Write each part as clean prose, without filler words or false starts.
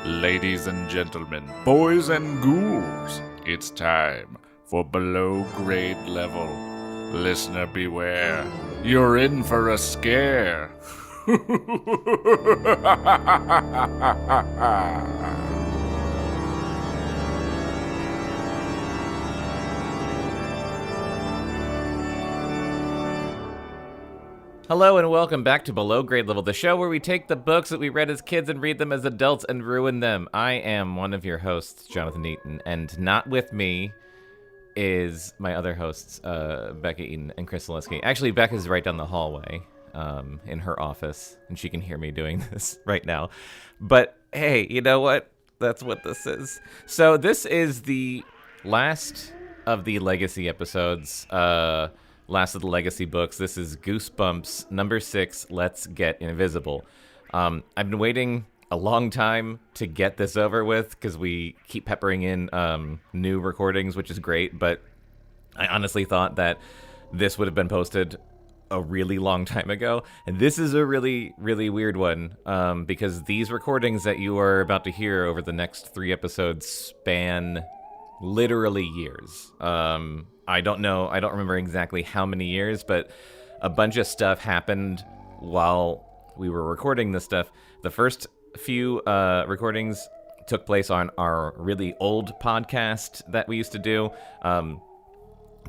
Ladies and gentlemen, boys and ghouls, it's time for below grade level. Listener beware, you're in for a scare. Hello and welcome back to Below Grade Level, the show where we take the books that we read as kids and read them as adults and ruin them. I am one of your hosts, Jonathan Eaton, and not with me is my other hosts, Bekah Eaton and Zaleski. Actually, Bekah's right down the hallway in her office, and she can hear me doing this right now. But hey, you know what? That's what this is. So this is the last of the Legacy episodes, last of the Legacy books. This is Goosebumps number 6, Let's Get Invisible. I've been waiting a long time to get this over with because we keep peppering in new recordings, which is great, but I honestly thought that this would have been posted a really long time ago, and this is a really, really weird one because these recordings that you are about to hear over the next 3 episodes span literally years. I don't remember exactly how many years, but a bunch of stuff happened while we were recording this stuff. The first few recordings took place on our really old podcast that we used to do.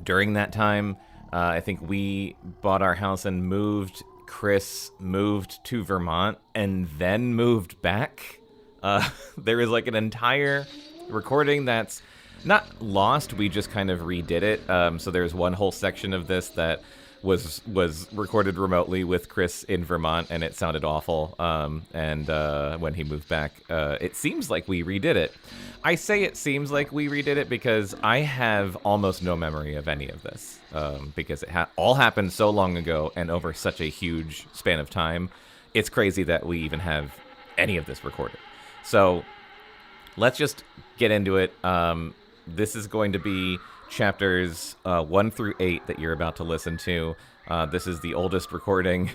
During that time, I think we bought our house and moved. Chris moved to Vermont and then moved back. There is like an entire recording that's not lost, we just kind of redid it. So there's one whole section of this that was recorded remotely with Chris in Vermont, and it sounded awful. And when he moved back, it seems like we redid it. I say it seems like we redid it because I have almost no memory of any of this, because it all happened so long ago and over such a huge span of time. It's crazy that we even have any of this recorded. So let's just get into it. This is going to be chapters 1 through 8 that you're about to listen to. This is the oldest recording,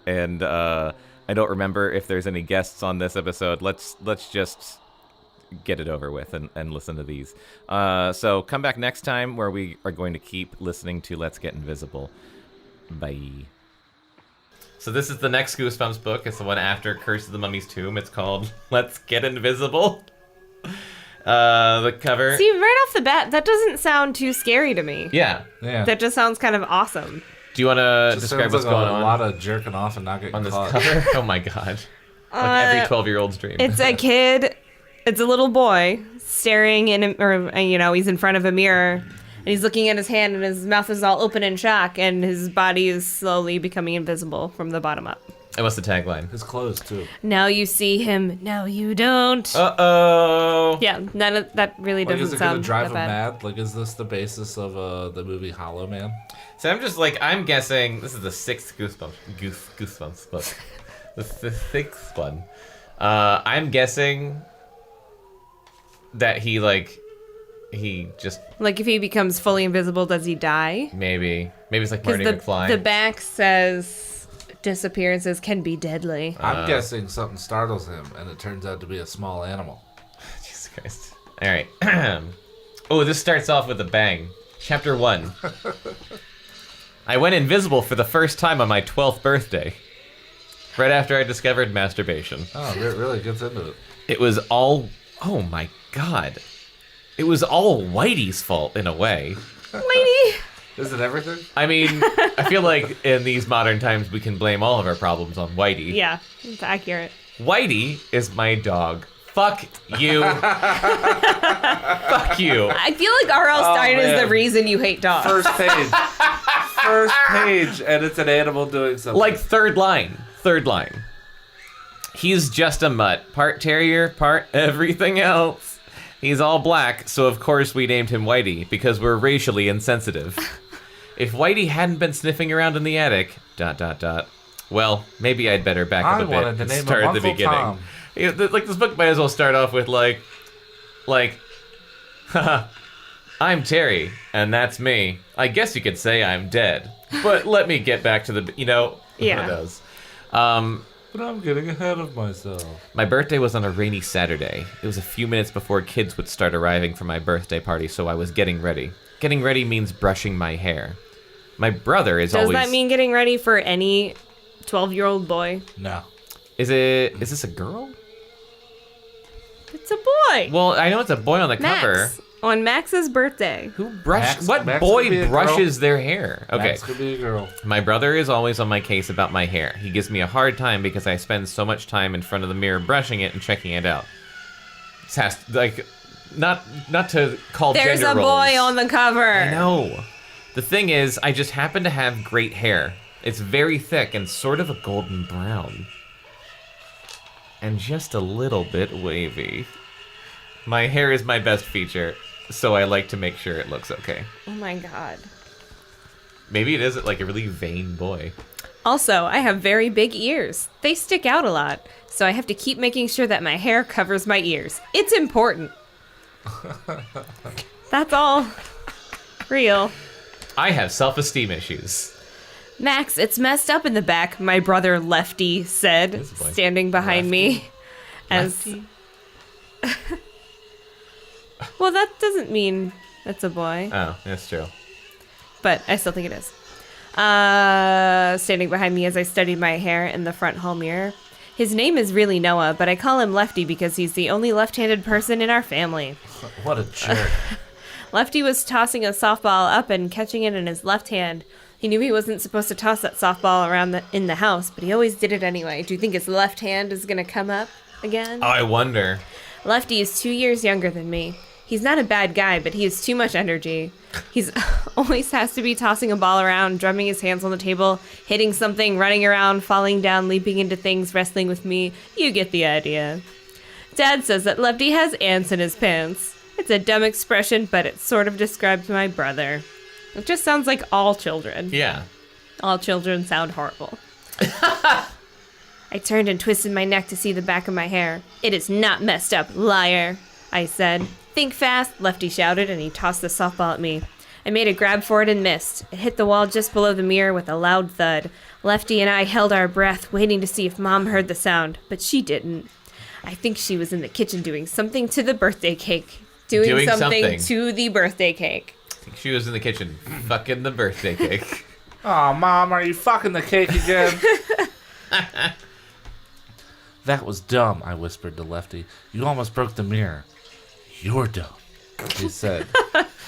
and I don't remember if there's any guests on this episode. Let's just get it over with and listen to these. So come back next time where we are going to keep listening to Let's Get Invisible. Bye. So this is the next Goosebumps book. It's the one after Curse of the Mummy's Tomb. It's called Let's Get Invisible. The cover. See, right off the bat, that doesn't sound too scary to me. Yeah. That just sounds kind of awesome. Do you want to describe what's going on? A lot of jerking off and not getting on this caught. cover? Oh my god. Like every 12-year-old's dream. It's a kid. It's a little boy staring in, he's in front of a mirror, and he's looking at his hand, and his mouth is all open in shock, and his body is slowly becoming invisible from the bottom up. And what's the tagline? His clothes, too. Now you see him, now you don't. Uh-oh. Yeah, none of that really doesn't sound Is it going to drive him bad. mad? Like, is this the basis of the movie Hollow Man? So I'm guessing this is the 6th Goosebumps book. The 6th one. I'm guessing that he just... Like, if he becomes fully invisible, does he die? Maybe it's like Marty McFly. The back says... disappearances can be deadly. I'm guessing something startles him, and it turns out to be a small animal. Jesus Christ. All right. Oh, this starts off with a bang. Chapter 1. I went invisible for the first time on my 12th birthday. Right after I discovered masturbation. Oh, it really gets into it. It was all... Oh, my God. It was all Whitey's fault, in a way. Whitey! Is it everything? I mean, I feel like in these modern times we can blame all of our problems on Whitey. Yeah, it's accurate. Whitey is my dog. Fuck you. Fuck you. I feel like R.L. Stine is the reason you hate dogs. First page. First page, and it's an animal doing something. Like third line. He's just a mutt. Part terrier, part everything else. He's all black, so of course we named him Whitey, because we're racially insensitive. If Whitey hadn't been sniffing around in the attic... ... Well, maybe I'd better back up a bit and start at the beginning. Tom. You know, this book might as well start off with haha, I'm Terry, and that's me. I guess you could say I'm dead, but let me get back to the, Yeah. Who knows? But I'm getting ahead of myself. My birthday was on a rainy Saturday. It was a few minutes before kids would start arriving for my birthday party, so I was getting ready. Getting ready means brushing my hair. My brother is always... Does that mean getting ready for any 12-year-old boy? No. Is this a girl? It's a boy. Well, I know it's a boy on the cover. Max. On Max's birthday. Who brushes? What Max boy could be a brushes their hair? Okay. Max could be a girl. My brother is always on my case about my hair. He gives me a hard time because I spend so much time in front of the mirror brushing it and checking it out. It has, like, not to call There's gender a boy roles. on the cover. I know. The thing is, I just happen to have great hair. It's very thick and sort of a golden brown. And just a little bit wavy. My hair is my best feature, so I like to make sure it looks okay. Oh my god. Maybe it is like a really vain boy. Also, I have very big ears. They stick out a lot, so I have to keep making sure that my hair covers my ears. It's important. That's all. Real. I have self-esteem issues. Max, it's messed up in the back, my brother Lefty said, This boy. standing behind me. As Lefty? Well, that doesn't mean that's a boy, Oh, that's true. but I still think it is. Standing behind me as I studied my hair in the front hall mirror. His name is really Noah, but I call him Lefty because he's the only left-handed person in our family. What a jerk. Lefty was tossing a softball up and catching it in his left hand. He knew he wasn't supposed to toss that softball around in the house, but he always did it anyway. Do you think his left hand is going to come up again? I wonder. Lefty is 2 years younger than me. He's not a bad guy, but he has too much energy. He's always has to be tossing a ball around, drumming his hands on the table, hitting something, running around, falling down, leaping into things, wrestling with me. You get the idea. Dad says that Lefty has ants in his pants. It's a dumb expression, but it sort of describes my brother. It just sounds like all children. Yeah. All children sound horrible. I turned and twisted my neck to see the back of my hair. It is not messed up, liar, I said. Think fast, Lefty shouted, and he tossed the softball at me. I made a grab for it and missed. It hit the wall just below the mirror with a loud thud. Lefty and I held our breath, waiting to see if Mom heard the sound, but she didn't. I think she was in the kitchen doing something to the birthday cake. Doing something to the birthday cake. I think she was in the kitchen fucking the birthday cake. Oh, Mom, are you fucking the cake again? That was dumb, I whispered to Lefty. You almost broke the mirror. You're dumb, he said.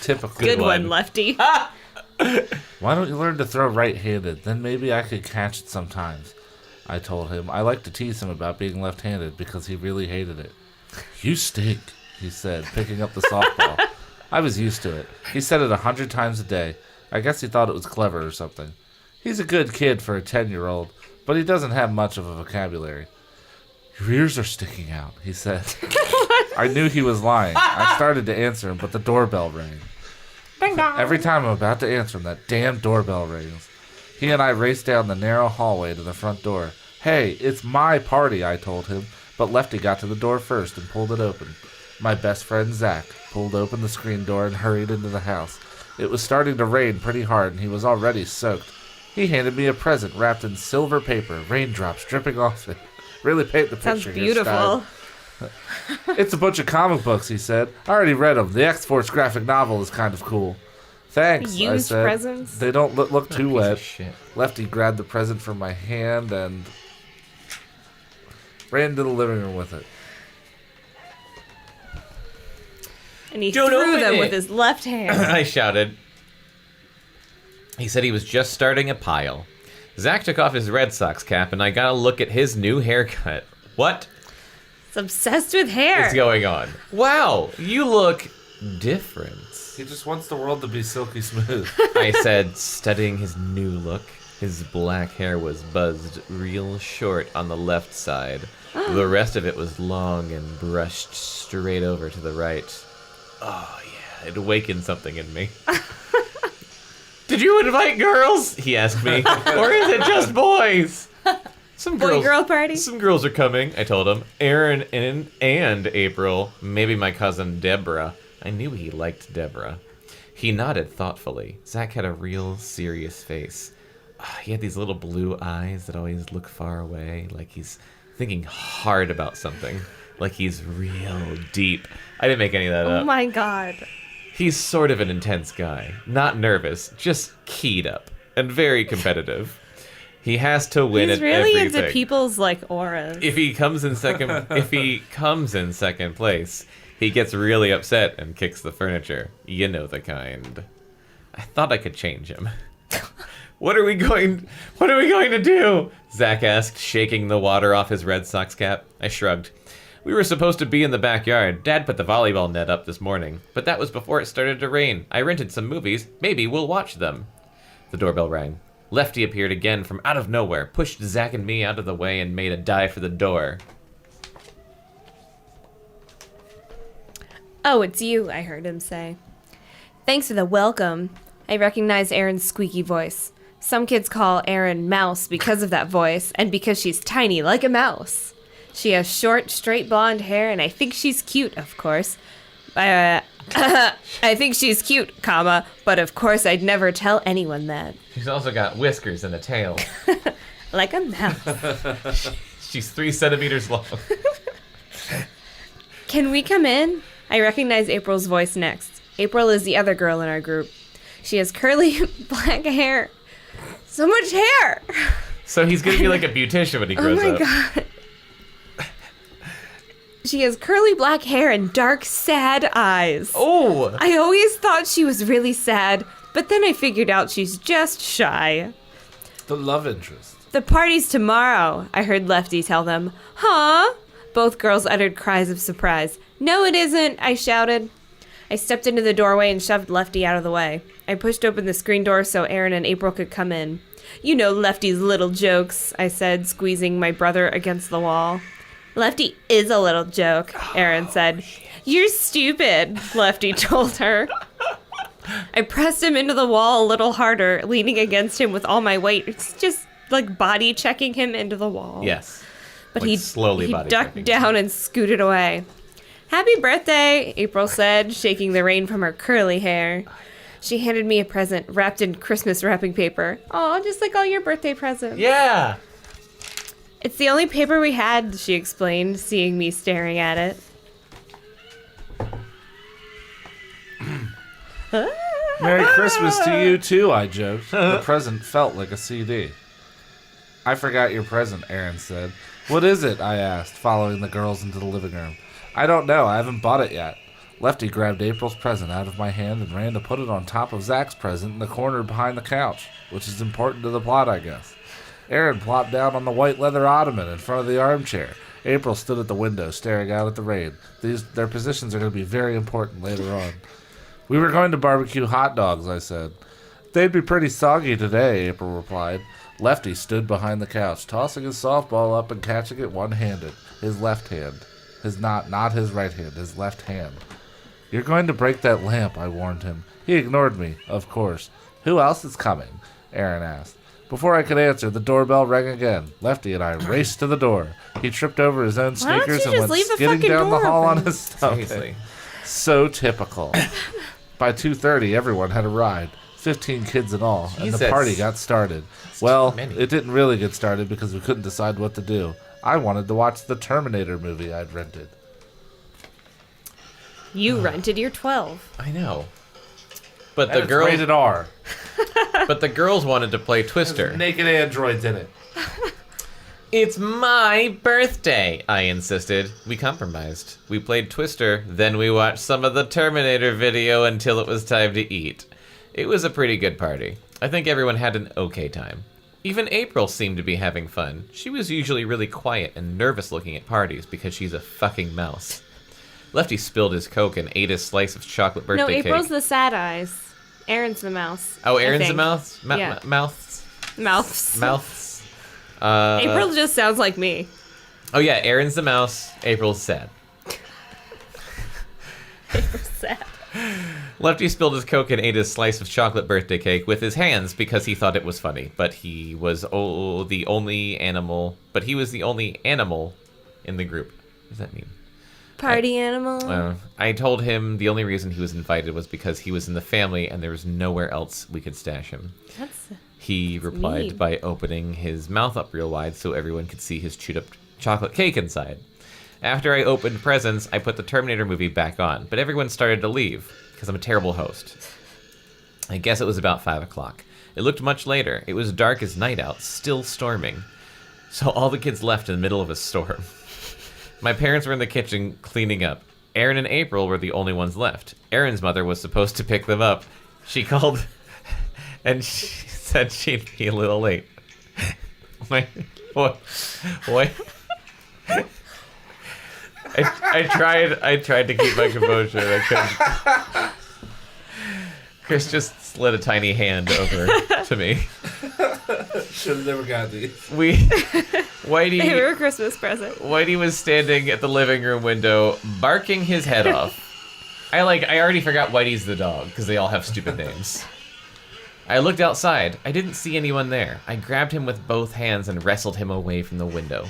Typical. Good one, Lefty. Why don't you learn to throw right-handed? Then maybe I could catch it sometimes, I told him. I like to tease him about being left-handed because he really hated it. You stink, he said, picking up the softball. I was used to it. He said it 100 times a day. I guess he thought it was clever or something. He's a good kid for a 10-year-old, but he doesn't have much of a vocabulary. Your ears are sticking out, he said. I knew he was lying. I started to answer him, but the doorbell rang. Ding dong. Every time I'm about to answer him, that damn doorbell rings. He and I raced down the narrow hallway to the front door. Hey, it's my party, I told him, but Lefty got to the door first and pulled it open. My best friend, Zach, pulled open the screen door and hurried into the house. It was starting to rain pretty hard, and he was already soaked. He handed me a present wrapped in silver paper, raindrops dripping off it. Really paint the picture. Sounds beautiful. It's a bunch of comic books, he said. I already read them. The X-Force graphic novel is kind of cool. Thanks, I Used said. presents? They don't look too Piece wet. of shit. Lefty grabbed the present from my hand and ran to the living room with it. And he Don't threw open them it. with his left hand. I shouted. He said he was just starting a pile. Zach took off his Red Sox cap, and I got a look at his new haircut. What He's obsessed with hair. is going on? Wow, you look different, He just wants the world to be silky smooth. I said, studying his new look. His black hair was buzzed real short on the left side. The rest of it was long and brushed straight over to the right. Oh, yeah, it awakened something in me. Did you invite girls? He asked me. Or is it just boys? Some girls, Boy-girl party? Some girls are coming, I told him. Aaron and April. Maybe my cousin Deborah. I knew he liked Deborah. He nodded thoughtfully. Zach had a real serious face. he had these little blue eyes that always look far away, like he's thinking hard about something, like he's real deep. I didn't make any of that up. Oh my god. He's sort of an intense guy. Not nervous, just keyed up and very competitive. He has to win He's at really everything. into people's like auras. If he comes in second place, he gets really upset and kicks the furniture. You know the kind. I thought I could change him. What are we going to do? Zach asked, shaking the water off his Red Sox cap. I shrugged. We were supposed to be in the backyard. Dad put the volleyball net up this morning, but that was before it started to rain. I rented some movies. Maybe we'll watch them. The doorbell rang. Lefty appeared again from out of nowhere, pushed Zach and me out of the way, and made a dive for the door. Oh, it's you, I heard him say. Thanks for the welcome. I recognized Erin's squeaky voice. Some kids call Erin Mouse because of that voice, and because she's tiny like a mouse. She has short, straight blonde hair, and I think she's cute, of course. I think she's cute, comma, but of course I'd never tell anyone that. She's also got whiskers and a tail. Like a mouse. She's 3 centimeters long. Can we come in? I recognize April's voice next. April is the other girl in our group. She has curly black hair. So much hair! So he's going to be like a beautician when he grows up. Oh my god. She has curly black hair and dark, sad eyes. Oh! I always thought she was really sad, but then I figured out she's just shy. The love interest. The party's tomorrow, I heard Lefty tell them. Huh? Both girls uttered cries of surprise. No, it isn't, I shouted. I stepped into the doorway and shoved Lefty out of the way. I pushed open the screen door so Erin and April could come in. You know Lefty's little jokes, I said, squeezing my brother against the wall. Lefty is a little joke, Erin said. You're stupid, Lefty told her. I pressed him into the wall a little harder, leaning against him with all my weight. It's just like body checking him into the wall. Yes. But Like he slowly body ducked checking. down and scooted away. Happy birthday, April said, shaking the rain from her curly hair. She handed me a present wrapped in Christmas wrapping paper. Aw, just like all your birthday presents. Yeah! It's the only paper we had, she explained, seeing me staring at it. Merry Christmas to you too, I joked. The present felt like a CD. I forgot your present, Erin said. What is it? I asked, following the girls into the living room. I don't know, I haven't bought it yet. Lefty grabbed April's present out of my hand and ran to put it on top of Zach's present in the corner behind the couch, which is important to the plot, I guess. Erin plopped down on the white leather ottoman in front of the armchair. April stood at the window, staring out at the rain. Their positions are going to be very important later on. We were going to barbecue hot dogs, I said. They'd be pretty soggy today, April replied. Lefty stood behind the couch, tossing his softball up and catching it one-handed, his left hand. Not his right hand, his left hand. You're going to break that lamp, I warned him. He ignored me, of course. Who else is coming? Erin asked. Before I could answer, the doorbell rang again. Lefty and I raced to the door. He tripped over his own Why don't sneakers you and just went leave the skidding fucking down the door hall on open? his stomach. Seriously. So typical. By 2:30, everyone had arrived. 15 kids in all, and the Jesus. party got started. Well, too many. it didn't really get started because we couldn't decide what to do. I wanted to watch the Terminator movie I'd rented. You rented your 12. I know. But And the it's girls rated R. but the girls wanted to play Twister. Naked androids in it. It's my birthday, I insisted. We compromised. We played Twister, then we watched some of the Terminator video until it was time to eat. It was a pretty good party. I think everyone had an okay time. Even April seemed to be having fun. She was usually really quiet and nervous looking at parties because she's a fucking mouse. Lefty spilled his Coke and ate his slice of chocolate birthday No, cake. April's the sad eyes. Erin's the mouse. Oh, I Erin's the think. mouse? Yeah. Mouths? Mouths. Mouths? April just sounds like me. Oh yeah, Erin's the mouse, April's sad. Sad. Lefty spilled his Coke and ate his slice of chocolate birthday cake with his hands because he thought it was funny. But he was the only animal. But he was the only animal in the group. What does that mean? Party animal. I told him the only reason he was invited was because he was in the family and there was nowhere else we could stash him. That's He replied neat. by opening his mouth up real wide so everyone could see his chewed up chocolate cake inside. After I opened presents, I put the Terminator movie back on, but everyone started to leave because I'm a terrible host. I guess it was about 5 o'clock. It looked much later. It was dark as night out, still storming. So all the kids left in the middle of a storm. My parents were in the kitchen cleaning up. Aaron and April were the only ones left. Aaron's mother was supposed to pick them up. She called and she said she'd be a little late. Wait, what? I tried to keep my composure. I couldn't. Chris just slid a tiny hand over to me. Should have never got these. They were a Christmas present. Whitey was standing at the living room window, barking his head off. I already forgot Whitey's the dog, because they all have stupid names. I looked outside. I didn't see anyone there. I grabbed him with both hands and wrestled him away from the window.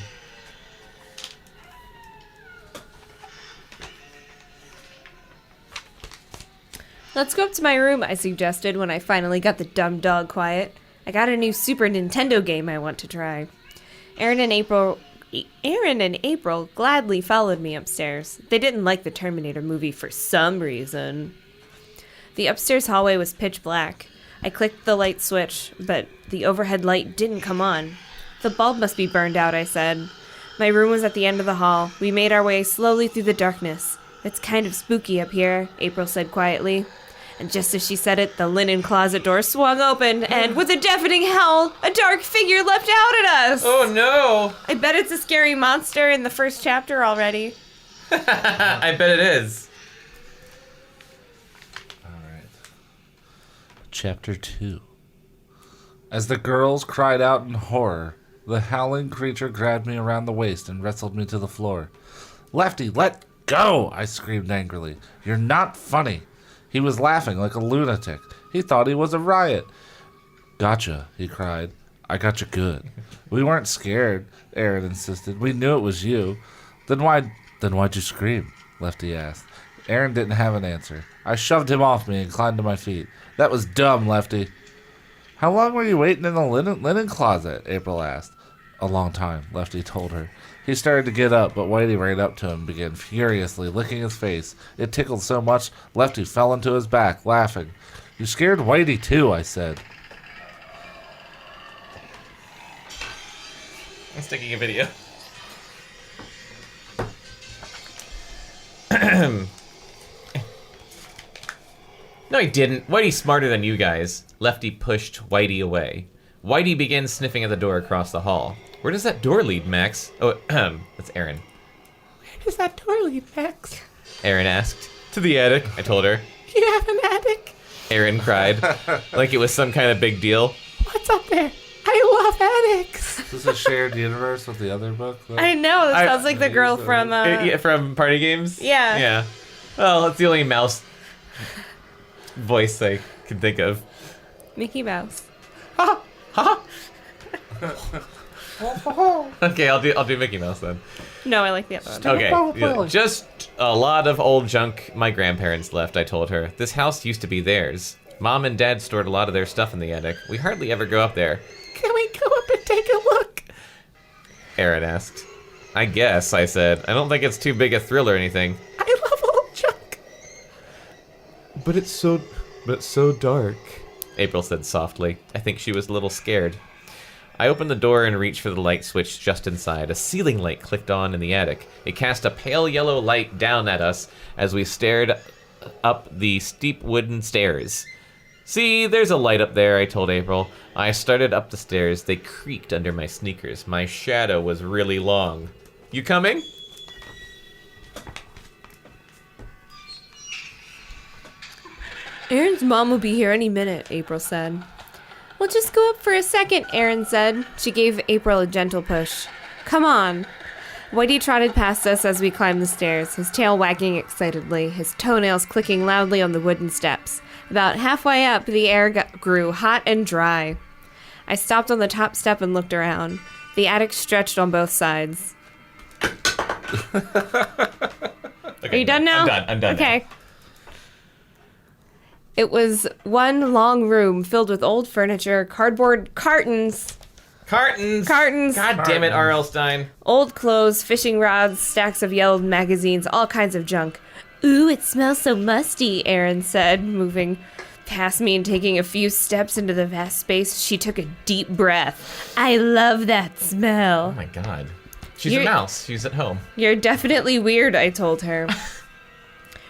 Let's go up to my room, I suggested when I finally got the dumb dog quiet. I got a new Super Nintendo game I want to try. Aaron and April gladly followed me upstairs. They didn't like the Terminator movie for some reason. The upstairs hallway was pitch black. I clicked the light switch, but the overhead light didn't come on. The bulb must be burned out, I said. My room was at the end of the hall. We made our way slowly through the darkness. It's kind of spooky up here, April said quietly. And just as she said it, the linen closet door swung open, and with a deafening howl, a dark figure leapt out at us! Oh no! I bet it's a scary monster in the first chapter already. I bet it is. Alright. Chapter 2. As the girls cried out in horror, the howling creature grabbed me around the waist and wrestled me to the floor. Lefty, let go! I screamed angrily. You're not funny. He was laughing like a lunatic. He thought he was a riot. Gotcha, he cried. I gotcha good. We weren't scared, Aaron insisted. We knew it was you. Then why'd you scream? Lefty asked. Aaron didn't have an answer. I shoved him off me and climbed to my feet. That was dumb, Lefty. How long were you waiting in the linen closet? April asked. A long time, Lefty told her. He started to get up, but Whitey ran up to him and began furiously licking his face. It tickled so much, Lefty fell into his back, laughing. You scared Whitey too, I said. I'm sticking a video. No, he didn't. Whitey's smarter than you guys. Lefty pushed Whitey away. Whitey began sniffing at the door across the hall. Where does that door lead, Max? Oh, that's Aaron. Where does that door lead, Max? Aaron asked. To the attic, I told her. You have an attic? Aaron cried, like it was some kind of big deal. What's up there? I love attics. Is this a shared universe with the other book? Though? I know, that sounds like the girl from... From Party Games? Yeah. Yeah. Well, that's the only mouse voice I can think of. Mickey Mouse. Okay, I'll do Mickey Mouse then. No, I like the other one. Okay, yeah, just a lot of old junk my grandparents left, I told her. This house used to be theirs. Mom and Dad stored a lot of their stuff in the attic. We hardly ever go up there. Can we go up and take a look? Aaron asked. I guess, I said. I don't think it's too big a thrill or anything. I love old junk. But it's so dark, April said softly. I think she was a little scared. I opened the door and reached for the light switch just inside. A ceiling light clicked on in the attic. It cast a pale yellow light down at us as we stared up the steep wooden stairs. See, there's a light up there, I told April. I started up the stairs. They creaked under my sneakers. My shadow was really long. You coming? Aaron's mom will be here any minute, April said. We'll just go up for a second, Aaron said. She gave April a gentle push. Come on. Whitey trotted past us as we climbed the stairs, his tail wagging excitedly, his toenails clicking loudly on the wooden steps. About halfway up, the air grew hot and dry. I stopped on the top step and looked around. The attic stretched on both sides. Okay, are you done now? I'm done. Okay. Now. It was one long room filled with old furniture, cardboard cartons, Cartons! God damn it, R.L. Stine. old clothes, fishing rods, stacks of yellowed magazines, all kinds of junk. Ooh, it smells so musty, Erin said, moving past me and taking a few steps into the vast space. She took a deep breath. I love that smell. Oh my god. She's a mouse. She's at home. You're definitely weird, I told her.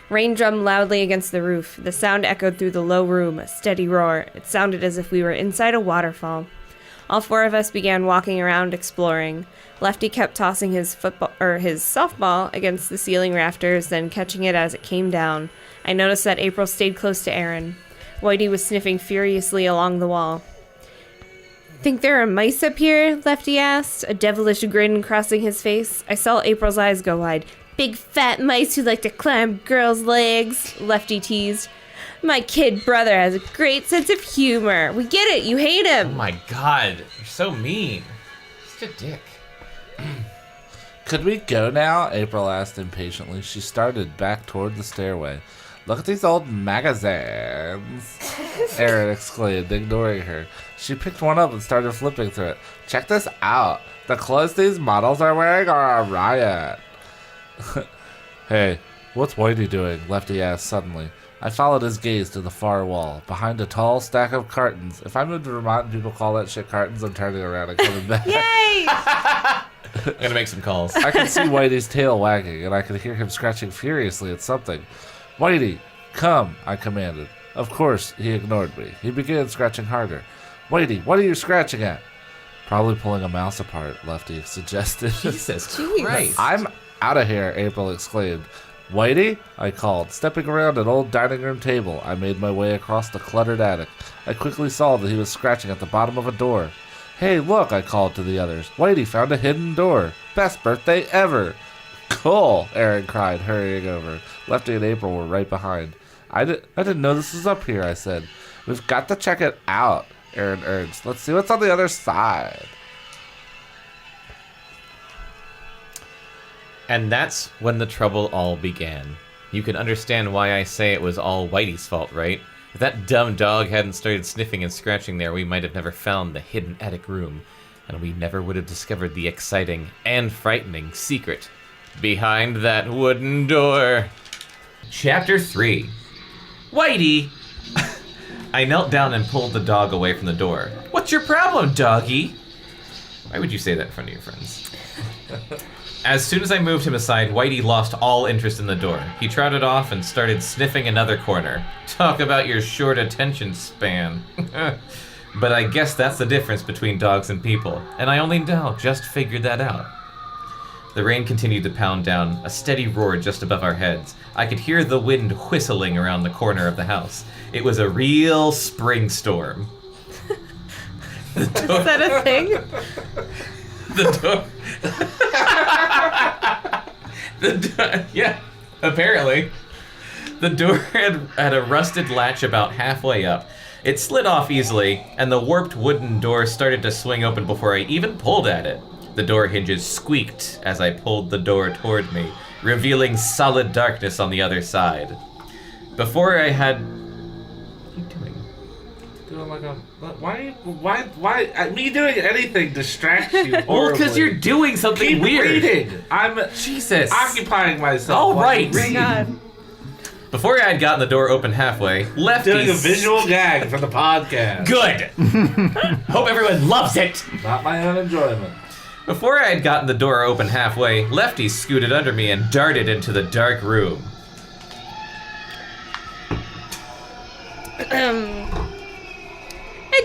Rain drummed loudly against the roof. The sound echoed through the low room, a steady roar. It sounded as if we were inside a waterfall. All four of us began walking around, exploring. Lefty kept tossing his softball against the ceiling rafters, then catching it as it came down. I noticed that April stayed close to Erin. Whitey was sniffing furiously along the wall. Think there are mice up here? Lefty asked, a devilish grin crossing his face. I saw April's eyes go wide. Big fat mice who like to climb girls' legs, Lefty teased. My kid brother has a great sense of humor. We get it, you hate him. Oh my god, you're so mean. Such a dick. Could we go now? April asked impatiently. She started back toward the stairway. Look at these old magazines, Erin exclaimed, ignoring her. She picked one up and started flipping through it. Check this out. The clothes these models are wearing are a riot. Hey, what's Whitey doing? Lefty asked suddenly. I followed his gaze to the far wall, behind a tall stack of cartons. If I'm in Vermont and people call that shit cartons, I'm turning around and coming back. Yay! I'm gonna make some calls. I could see Whitey's tail wagging, and I could hear him scratching furiously at something. Whitey, come, I commanded. Of course, he ignored me. He began scratching harder. Whitey, what are you scratching at? Probably pulling a mouse apart, Lefty suggested. Jesus Jeez. Christ. I'm out of here, April exclaimed. Whitey? I called. Stepping around an old dining room table, I made my way across the cluttered attic. I quickly saw that he was scratching at the bottom of a door. Hey, look, I called to the others. Whitey found a hidden door. Best birthday ever. Cool, Erin cried, hurrying over. Lefty and April were right behind. I didn't know this was up here, I said. We've got to check it out, Erin urged. Let's see what's on the other side. And that's when the trouble all began. You can understand why I say it was all Whitey's fault, right? If that dumb dog hadn't started sniffing and scratching there, we might have never found the hidden attic room, and we never would have discovered the exciting and frightening secret behind that wooden door. Chapter 3. Whitey! I knelt down and pulled the dog away from the door. What's your problem, doggy? Why would you say that in front of your friends? As soon as I moved him aside, Whitey lost all interest in the door. He trotted off and started sniffing another corner. Talk about your short attention span. But I guess that's the difference between dogs and people, and I only now just figured that out. The rain continued to pound down, a steady roar just above our heads. I could hear the wind whistling around the corner of the house. It was a real spring storm. Is that a thing? Yeah, apparently. The door had a rusted latch about halfway up. It slid off easily, and the warped wooden door started to swing open before I even pulled at it. The door hinges squeaked as I pulled the door toward me, revealing solid darkness on the other side. Before I had... What are you doing? Doing like a... Why me doing anything distracts you horribly? Well, because you're doing something Keep weird. reading. I'm Jesus. occupying myself. All while right. you read. God. Before I had gotten the door open halfway, Lefty... Doing a visual gag for the podcast. Good! Hope everyone loves it! Not my own enjoyment. Before I had gotten the door open halfway, Lefty scooted under me and darted into the dark room. A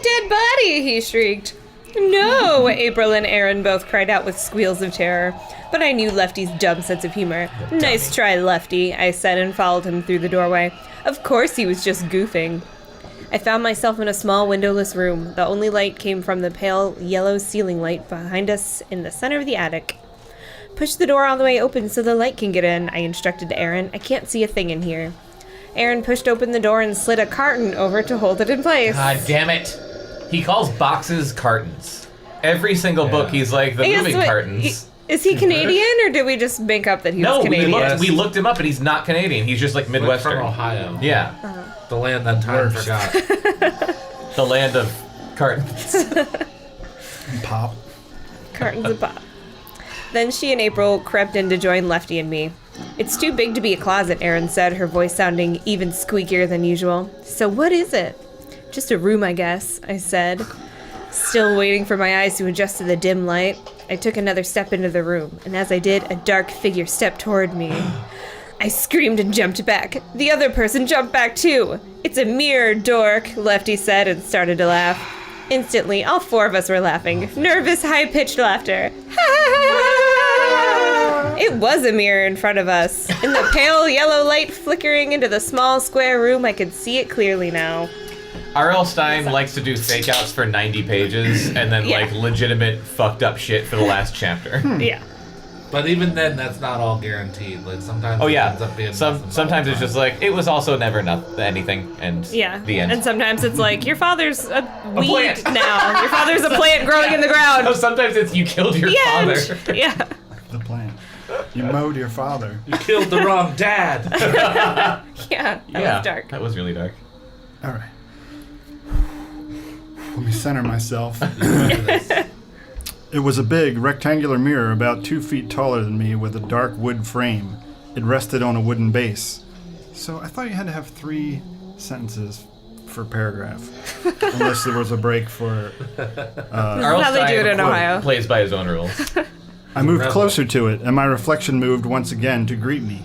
dead body, he shrieked. No, April and Erin both cried out with squeals of terror. But I knew Lefty's dumb sense of humor. Nice try, Lefty, I said and followed him through the doorway. Of course he was just goofing. I found myself in a small windowless room. The only light came from the pale yellow ceiling light behind us in the center of the attic. Push the door all the way open so the light can get in, I instructed Erin. I can't see a thing in here. Erin pushed open the door and slid a carton over to hold it in place. God damn it. He calls boxes cartons. Every single book he's like, the moving cartons. Is he Canadian, or did we just make up that he was No, Canadian? we looked him up, and he's not Canadian. He's just like Like Midwestern. from Ohio. Yeah, The land that time forgot. the land of cartons. Pop. Cartons of pop. Then she and April crept in to join Lefty and me. It's too big to be a closet, Erin said, her voice sounding even squeakier than usual. So what is it? Just a room, I guess, I said. Still waiting for my eyes to adjust to the dim light, I took another step into the room, and as I did, a dark figure stepped toward me. I screamed and jumped back. The other person jumped back too. It's a mirror, dork, Lefty said and started to laugh. Instantly, all four of us were laughing. Nervous, high-pitched laughter. It was a mirror in front of us. In the pale yellow light flickering into the small square room, I could see it clearly now. R.L. Stine likes to do fake-outs for 90 pages and then, Yeah. like, legitimate fucked up shit for the last chapter. Yeah. But even then, that's not all guaranteed. Like sometimes Oh, it yeah. ends up being nothing the Sometimes whole it's just time. like, it was also never anything, and Yeah. the end. And sometimes it's like, your father's a weed plant. now. Your father's a plant growing in the ground. Oh, sometimes it's you killed your The father. end. Yeah. The plant. You mowed your father. You killed the wrong dad. Yeah. That was dark. That was really dark. All right. Let me center myself. It was a big, rectangular mirror about 2 feet taller than me with a dark wood frame. It rested on a wooden base. So I thought you had to have 3 sentences per paragraph. Unless there was a break for... R.L. how they do it in Stine Ohio. plays by his own rules. I moved Rebel. closer to it, and my reflection moved once again to greet me.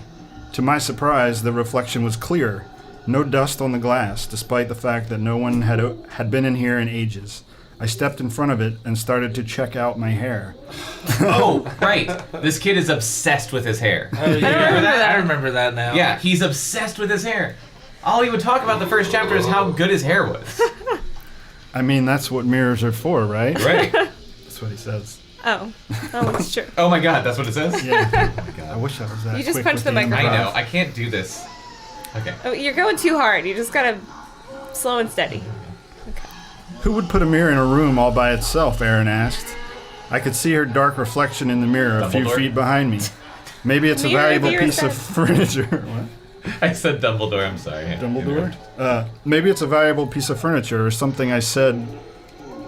To my surprise, the reflection was clear. No dust on the glass, despite the fact that no one had been in here in ages. I stepped in front of it and started to check out my hair. Oh, right. This kid is obsessed with his hair. Oh, you remember that? I remember that now. Yeah, he's obsessed with his hair. All he would talk about the first chapter is how good his hair was. I mean, that's what mirrors are for, right? Right. That's what he says. Oh. Oh, it's true. Oh my god, that's what it says? Yeah. I wish I was that You just quick punched with the improv. microphone. I know, I can't do this. Okay. Oh, you're going too hard. You just gotta slow and steady. Who would put a mirror in a room all by itself, Erin asked. I could see her dark reflection in the mirror a few Dumbledore. feet behind me. Maybe it's a Mirror valuable mirror piece of said. furniture. What? I said Dumbledore, I'm sorry. Dumbledore? Maybe it's a valuable piece of furniture or something I said,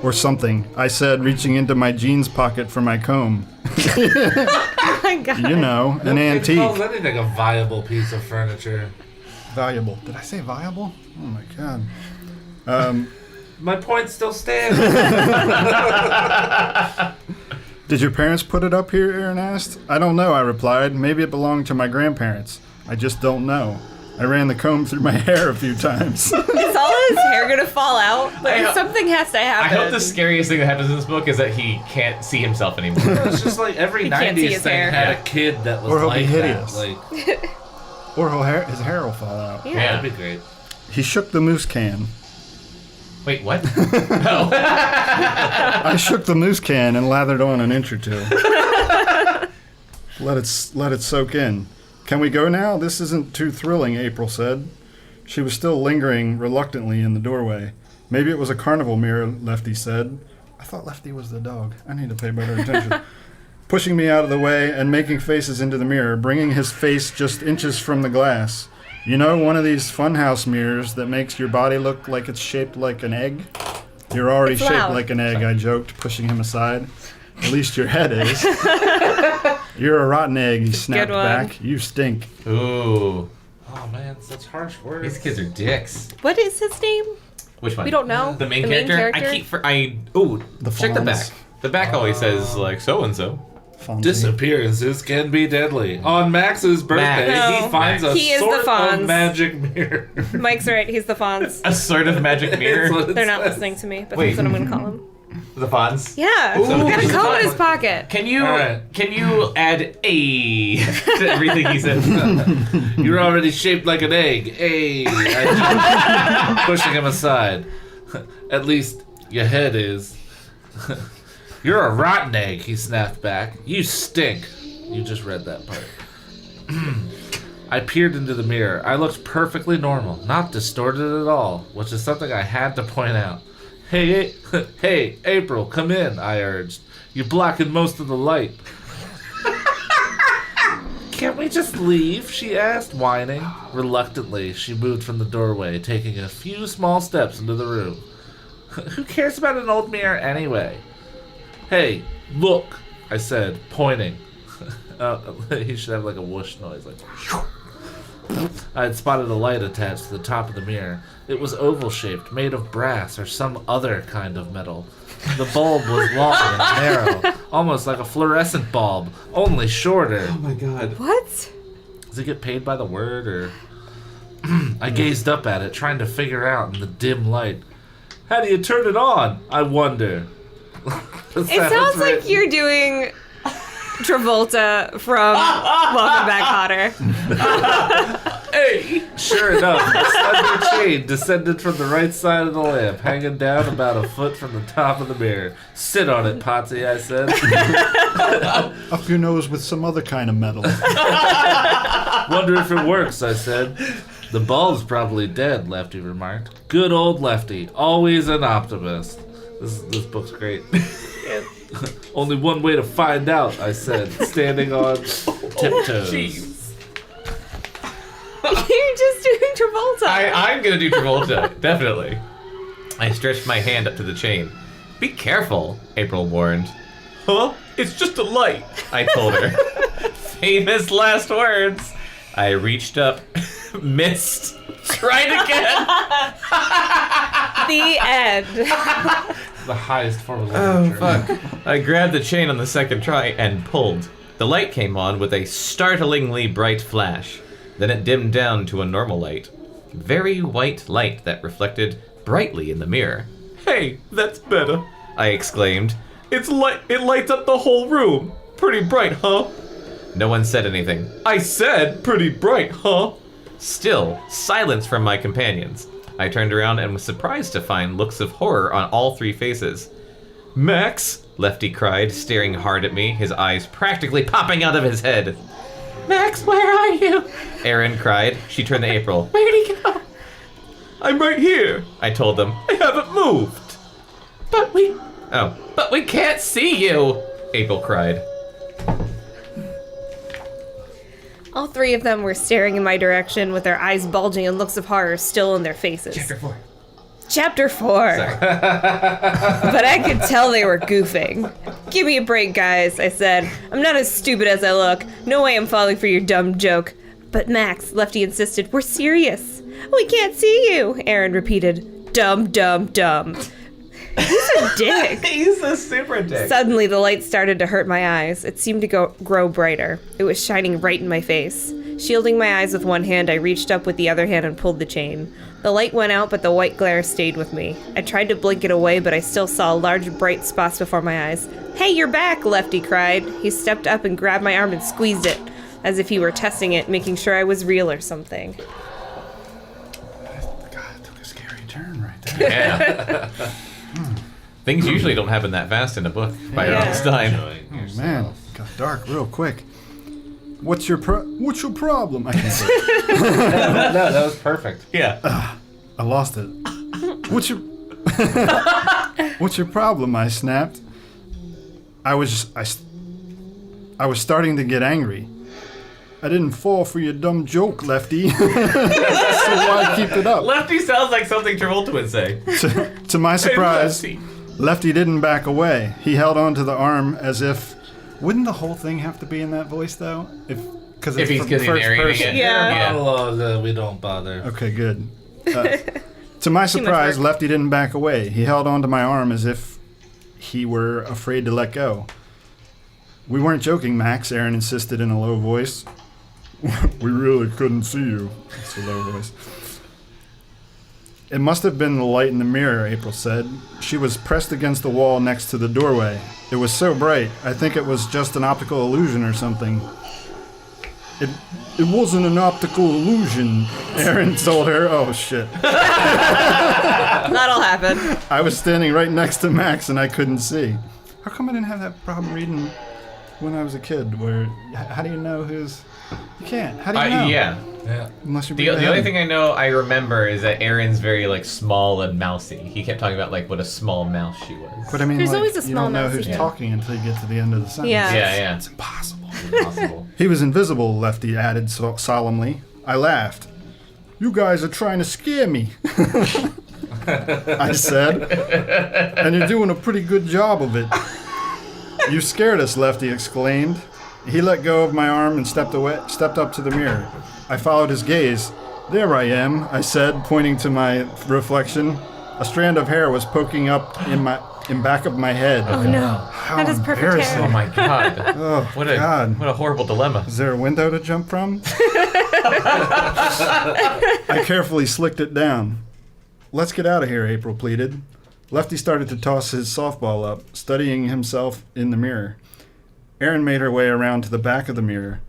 reaching into my jeans pocket for my comb. Oh my god. You know, an It calls antique. anything a viable piece of furniture. Valuable. Did I say viable? Oh my god. My point still stands. Did your parents put it up here, Erin asked. I don't know, I replied. Maybe it belonged to my grandparents. I just don't know. I ran the comb through my hair a few times. Is all his hair gonna fall out? I Like, hope- something has to I happen. hope the scariest thing that happens in this book is that he can't see himself anymore. It's just like every You can't see 90s his thing hair. had Yeah. a kid that was Or he'll be like hideous. that. Like, Or his hair will fall out. Yeah. Yeah. that'd be great. He shook the moose can. Wait, what? Oh. I shook the moose can and lathered on an inch or two. Let it soak in. Can we go now? This isn't too thrilling, April said. She was still lingering reluctantly in the doorway. Maybe it was a carnival mirror, Lefty said. I thought Lefty was the dog. I need to pay better attention. Pushing me out of the way and making faces into the mirror, bringing his face just inches from the glass. You know, one of these funhouse mirrors that makes your body look like it's shaped like an egg? You're already It's shaped loud. like an egg, I joked, pushing him aside. At least your head is. You're a rotten egg, he snapped good one. back. You stink. Ooh. Oh man, such harsh words. These kids are dicks. What is his name? Which one? We don't know. The main character? The Check the back. Fonz. The back always says, like, so-and-so. Fonzie. Disappearances can be deadly. On Max's birthday, Max. he finds a He is the sort Fonz. of magic mirror. Mike's right. He's the Fonz. A sort of magic That's mirror. what it They're not says. listening to me, but Wait. that's what I'm gonna call him. The Fonz. Yeah. Ooh. He's got a He's comb in the his pocket. Can you All right. add a to everything he said? You're already shaped like an egg. Hey, pushing him aside. At least your head is. You're a rotten egg, he snapped back. You stink. You just read that part. I peered into the mirror. I looked perfectly normal, not distorted at all, which is something I had to point out. Hey, April, come in, I urged. You're blocking most of the light. Can't we just leave? She asked, whining. Reluctantly, she moved from the doorway, taking a few small steps into the room. Who cares about an old mirror anyway? Hey, look, I said, pointing. He should have like a whoosh noise, like. I had spotted a light attached to the top of the mirror. It was oval-shaped, made of brass or some other kind of metal. The bulb was long and narrow, almost like a fluorescent bulb, only shorter. Oh my god. What? Does it get paid by the word, or... I gazed up at it, trying to figure out in the dim light. How do you turn it on? I wonder. It sounds like you're doing Travolta from Welcome Back, Kotter. Hey! Sure enough, a slender chain descended from the right side of the lamp, hanging down about a foot from the top of the mirror. Sit on it, Potsy, I said. Up your nose with some other kind of metal. Wonder if it works, I said. The bulb's probably dead, Lefty remarked. Good old Lefty, always an optimist. This book's great. Only one way to find out, I said, standing on tiptoes. Jeez. You're just doing Travolta. I'm gonna do Travolta, definitely. I stretched my hand up to the chain. Be careful, April warned. Huh? It's just a light, I told her. Famous last words. I reached up, missed, tried again. The end. The highest form of Oh, literature. fuck. I grabbed the chain on the second try and pulled. The light came on with a startlingly bright flash. Then it dimmed down to a normal light. Very white light that reflected brightly in the mirror. Hey, that's better, I exclaimed. It lights up the whole room. Pretty bright, huh? No one said anything. I said pretty bright, huh? Still, silence from my companions. I turned around and was surprised to find looks of horror on all three faces. Max, Lefty cried, staring hard at me, his eyes practically popping out of his head. Max, where are you? Erin cried. She turned to April. Where'd he go? I'm right here, I told them. I haven't moved. But we can't see you, April cried. All three of them were staring in my direction with their eyes bulging and looks of horror still in their faces. Chapter 4. Sorry. But I could tell they were goofing. Give me a break, guys, I said. I'm not as stupid as I look. No way I'm falling for your dumb joke. But Max, Lefty insisted, we're serious. We can't see you, Erin repeated. Dumb, dumb, dumb. He's a dick. He's a super dick. Suddenly, the light started to hurt my eyes. It seemed to grow brighter. It was shining right in my face. Shielding my eyes with one hand, I reached up with the other hand and pulled the chain. The light went out, but the white glare stayed with me. I tried to blink it away, but I still saw large, bright spots before my eyes. Hey, you're back, Lefty cried. He stepped up and grabbed my arm and squeezed it, as if he were testing it, making sure I was real or something. God, it took a scary turn right there. Yeah. Things usually don't happen that fast in a book by Yeah. Stine. Oh, man, it got dark real quick. What's your problem? I can't say it. No, that was perfect. Yeah. I lost it. What's your problem? I snapped. I was starting to get angry. I didn't fall for your dumb joke, Lefty. So why keep it up? Lefty sounds like something Travolta would say. To my surprise, Hey, Lefty didn't back away. He held onto the arm as if. Wouldn't the whole thing have to be in that voice though? Because If he's from first narrating person. it. Yeah. Oh, we don't bother. Okay, good. To my surprise, work. Lefty didn't back away. He held onto my arm as if he were afraid to let go. We weren't joking, Max, Erin insisted in a low voice. We really couldn't see you. It's a low voice. It must have been the light in the mirror, April said. She was pressed against the wall next to the doorway. It was so bright, I think it was just an optical illusion or something. It wasn't an optical illusion, Erin told her. Oh, shit. That'll happen. I was standing right next to Max and I couldn't see. How come I didn't have that problem reading when I was a kid? Where, how do you know who's... You can't. How do you know? Yeah. Yeah. Unless you're The only thing I remember is that Erin's very like small and mousy. He kept talking about like what a small mouse she was. But I mean, There's like, always a you small don't know mouse who's in it. talking until you get to the end of the sentence. Yeah. Yeah. It's impossible. impossible. He was invisible, Lefty added solemnly. I laughed. You guys are trying to scare me, I said. And you're doing a pretty good job of it. You scared us, Lefty exclaimed. He let go of my arm and stepped up to the mirror. I followed his gaze. There I am, I said, pointing to my reflection. A strand of hair was poking up in back of my head. Oh no, that is perfect hair. Oh my god. Oh, What God. a horrible dilemma. Is there a window to jump from? I carefully slicked it down. Let's get out of here, April pleaded. Lefty started to toss his softball up, studying himself in the mirror. Erin made her way around to the back of the mirror.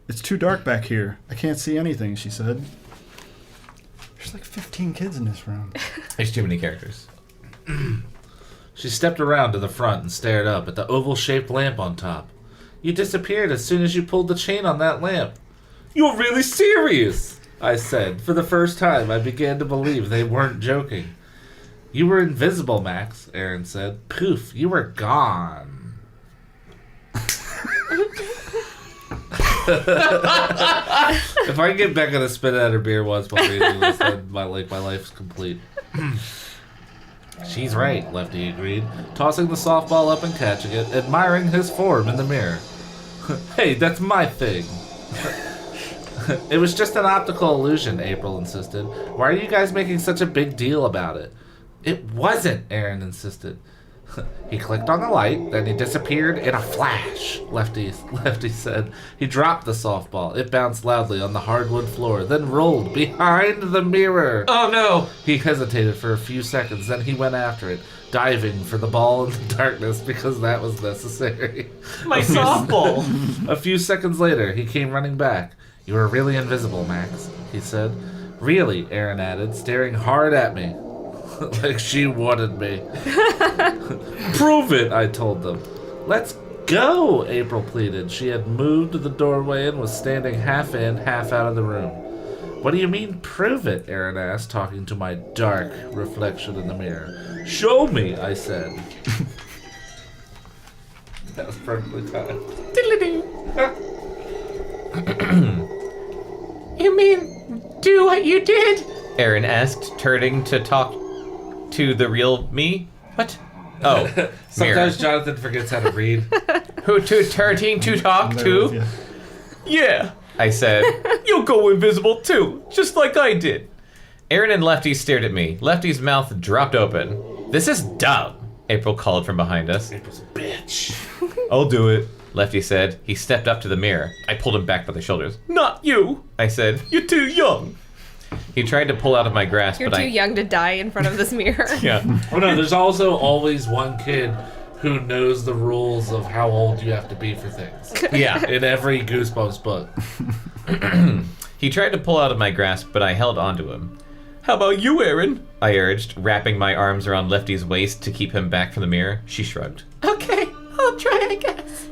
It's too dark back here. I can't see anything, she said. There's like 15 kids in this room. There's too many characters. She stepped around to the front and stared up at the oval-shaped lamp on top. You disappeared as soon as you pulled the chain on that lamp. You're really serious, I said. For the first time, I began to believe they weren't joking. You were invisible, Max, Erin said. Poof, you were gone. If I can get Bekah to spit out her beer once while reading this, then my life's complete. She's right, Lefty agreed, tossing the softball up and catching it, admiring his form in the mirror. Hey, that's my thing. It was just an optical illusion, April insisted. Why are you guys making such a big deal about it? It wasn't, Erin insisted. He clicked on the light, then he disappeared in a flash, Lefty said. He dropped the softball. It bounced loudly on the hardwood floor, then rolled behind the mirror. Oh no! He hesitated for a few seconds, then he went after it, diving for the ball in the darkness because that was necessary. My softball! A few seconds later, he came running back. You were really invisible, Max, he said. Really, Erin added, staring hard at me. Like she wanted me. Prove it, I told them. Let's go, April pleaded. She had moved to the doorway and was standing half in, half out of the room. What do you mean, prove it? Erin asked, talking to my dark reflection in the mirror. Show me, I said. That was perfectly timed. You mean do what you did? Erin asked, turning to talk to the real me. What? Oh, Sometimes mirror. Jonathan forgets how to read. Who to turning to talk There with to? you. Yeah, I said. You'll go invisible too, just like I did. Erin and Lefty stared at me. Lefty's mouth dropped open. This is dumb, April called from behind us. April's a bitch. I'll do it, Lefty said. He stepped up to the mirror. I pulled him back by the shoulders. Not you, I said. You're too young. He tried to pull out of my grasp, You're but too I... young to die in front of this mirror. Yeah. Oh no, there's also always one kid who knows the rules of how old you have to be for things. Yeah. In every Goosebumps book. He tried to pull out of my grasp, but I held onto him. How about you, Erin? I urged, wrapping my arms around Lefty's waist to keep him back from the mirror. She shrugged. Okay, I'll try, I guess.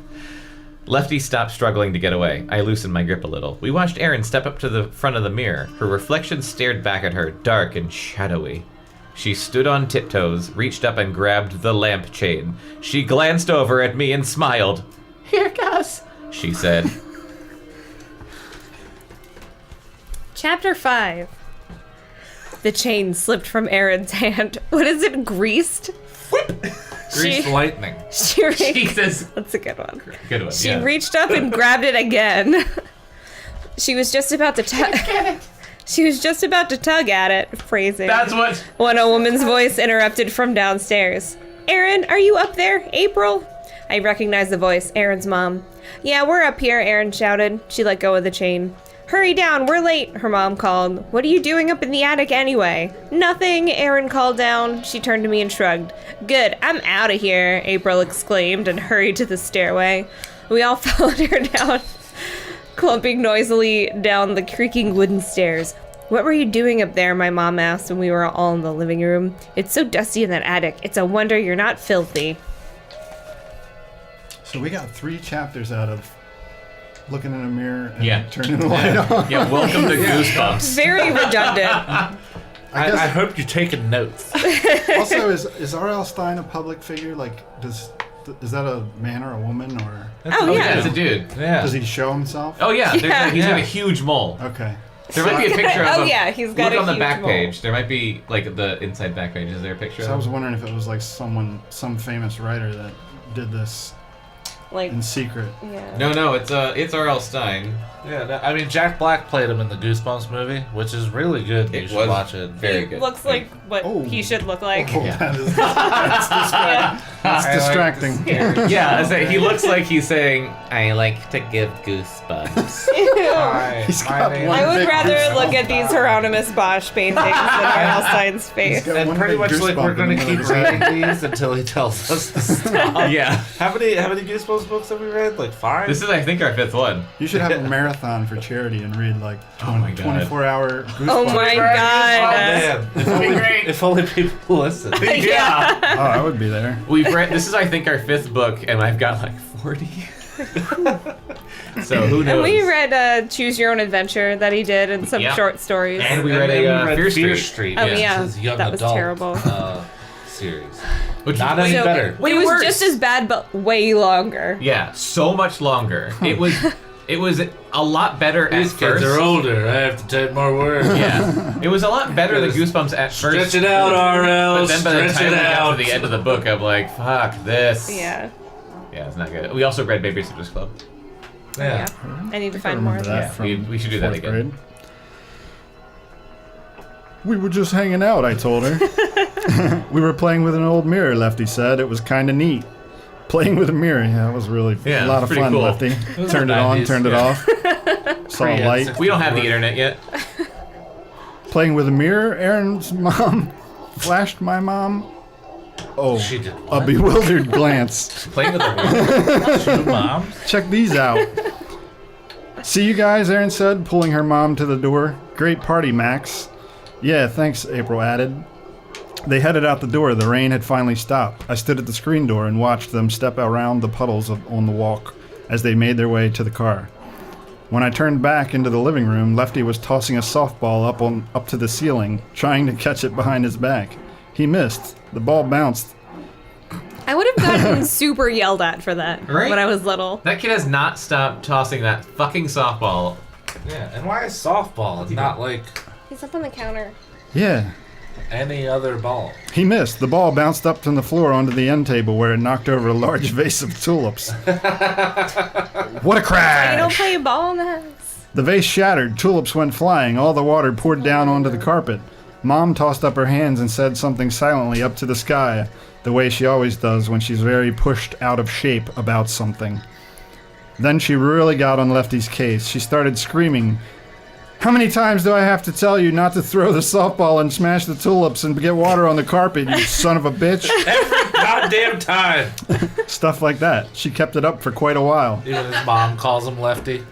Lefty stopped struggling to get away. I loosened my grip a little. We watched Erin step up to the front of the mirror. Her reflection stared back at her, dark and shadowy. She stood on tiptoes, reached up and grabbed the lamp chain. She glanced over at me and smiled. Here goes, she said. Chapter 5. The chain slipped from Erin's hand. What is it, greased? Greased lightning. She Jesus. That's a good one. Good one, She yeah. reached up and grabbed it again. She was just about to tug. She was just about to tug at it. Phrasing. That's what... When a woman's voice interrupted from downstairs. Erin, are you up there? April? I recognized the voice. Erin's mom. Yeah, we're up here, Erin shouted. She let go of the chain. Hurry down, we're late, her mom called. What are you doing up in the attic anyway? Nothing, Erin called down. She turned to me and shrugged. Good, I'm out of here, April exclaimed and hurried to the stairway. We all followed her down, clumping noisily down the creaking wooden stairs. What were you doing up there, my mom asked when we were all in the living room. It's so dusty in that attic. It's a wonder you're not filthy. So we got 3 chapters out of looking in a mirror and Yeah. turning the light on. Yeah, welcome to Goosebumps. Very redundant. guess- I hope you're taking notes. Also, is R.L. Stine a public figure? Like, does Is that a man or a woman, or Oh, Yeah, yeah. it's a dude. Yeah. does he show himself? Oh yeah, Yeah. he's got a huge mole. Okay. There might be a picture of him. Oh, yeah, he's got Look a on the huge back mole. page. There might be like the inside back page. Is there a picture? So I of was him? wondering if it was like some famous writer that did this Like, in secret. yeah. No, it's R.L. Stine. Yeah, no, I mean, Jack Black played him in the Goosebumps movie, which is really good. You It should was watch it. very He good. looks like what Oh. he should look like. Oh, that's distracting. Yeah, I say he looks like he's saying, "I like to give goosebumps." Hi, He's my got name one I would big rather goosebump. look at these Hieronymus Bosch paintings than R.L. Stein's face. He's got And one pretty big much like we're goosebump gonna in the keep middle of his head. reading these until he tells us to stop. Yeah. How many Goosebumps books have we read? Like 5? This is, I think, our 5th one. You should have a marathon for charity and read like Oh my God. 24-hour Goosebumps. Oh my Oh god. man! If only, great. if only people listen. Yeah. Oh, I would be there. We've read. This is, I think, our 5th book, and I've got like 40. So who knows? And we read Choose Your Own Adventure that he did and some Yep. short stories. And we read Fear Street. Oh, which yeah. is young That was adult, terrible. Series. Which Not was any So, better. Way it was worse. just as bad, but way longer. Yeah, so much longer. It was a lot better at These kids first. are older. I have to type more words. Yeah, it was a lot better than Goosebumps at first. Stretch it out, RL. But then by the Stretch time it we got out. to the end of the book, I'm like, fuck this. Yeah. Yeah, it's not good. We also read Babysitter's Club. Yeah. I need to I find more remember of that that. Yeah, from we should do that 4th again. grade. We were just hanging out, I told her. We were playing with an old mirror, Lefty said. It was kind of neat. Playing with a mirror, yeah, it was really Yeah, a lot of pretty fun, cool. Lefty. was Turned the it on, 90s, turned it yeah. off. Saw a light. We don't have the internet yet. Playing with a mirror, Aaron's mom flashed my mom. Oh, She did a what? bewildered glance. Playing with a Two moms? Check these out. See you guys, Aaron said, pulling her mom to the door. Great party, Max. Yeah, thanks, April added. They headed out the door. The rain had finally stopped. I stood at the screen door and watched them step around the puddles on the walk as they made their way to the car. When I turned back into the living room, Lefty was tossing a softball up to the ceiling, trying to catch it behind his back. He missed. The ball bounced. I would have gotten super yelled at for that Right? when I was little. That kid has not stopped tossing that fucking softball. Yeah, and why is softball and not like He's up on the counter. Yeah, any other ball? he missed. The ball bounced up from the floor onto the end table where it knocked over a large vase of tulips. What a You crash! don't play ball in the house. The vase shattered, tulips went flying, all the water poured down onto the carpet. Mom tossed up her hands and said something silently up to the sky, the way she always does when she's very pushed out of shape about something. Then she really got on Lefty's case. She started screaming, "How many times do I have to tell you not to throw the softball and smash the tulips and get water on the carpet, you son of a bitch?" Every goddamn time. Stuff like that. She kept it up for quite a while. Even his mom calls him Lefty.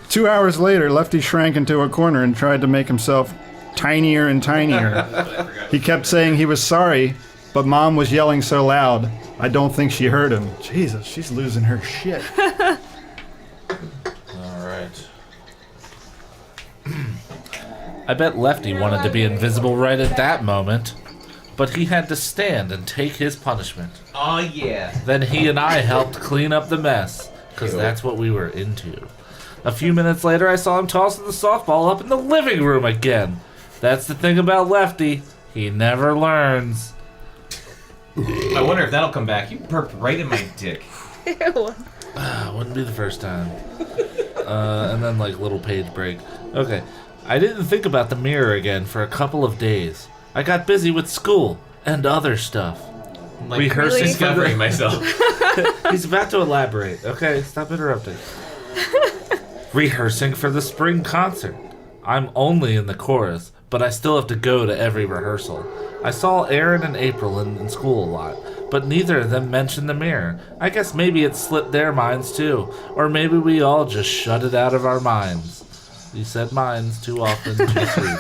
2 hours later, Lefty shrank into a corner and tried to make himself tinier and tinier. He kept saying he was sorry, but Mom was yelling so loud, I don't think she heard him. Jesus, she's losing her shit. All right. I bet Lefty wanted to be invisible right at that moment, but he had to stand and take his punishment. Oh yeah. Then he and I helped clean up the mess, because that's what we were into. A few minutes later, I saw him tossing the softball up in the living room again. That's the thing about Lefty. He never learns. I wonder if that'll come back. You burped right in my dick. Ew. Wouldn't be the first time. And then, like, little page break. Okay. I didn't think about the mirror again for a couple of days. I got busy with school and other stuff. Like Rehearsing Really? discovering myself. He's about to elaborate. Okay, stop interrupting. Rehearsing for the spring concert. I'm only in the chorus, but I still have to go to every rehearsal. I saw Aaron and April in school a lot, but neither of them mentioned the mirror. I guess maybe it slipped their minds too, or maybe we all just shut it out of our minds. You said minds too often, too soon.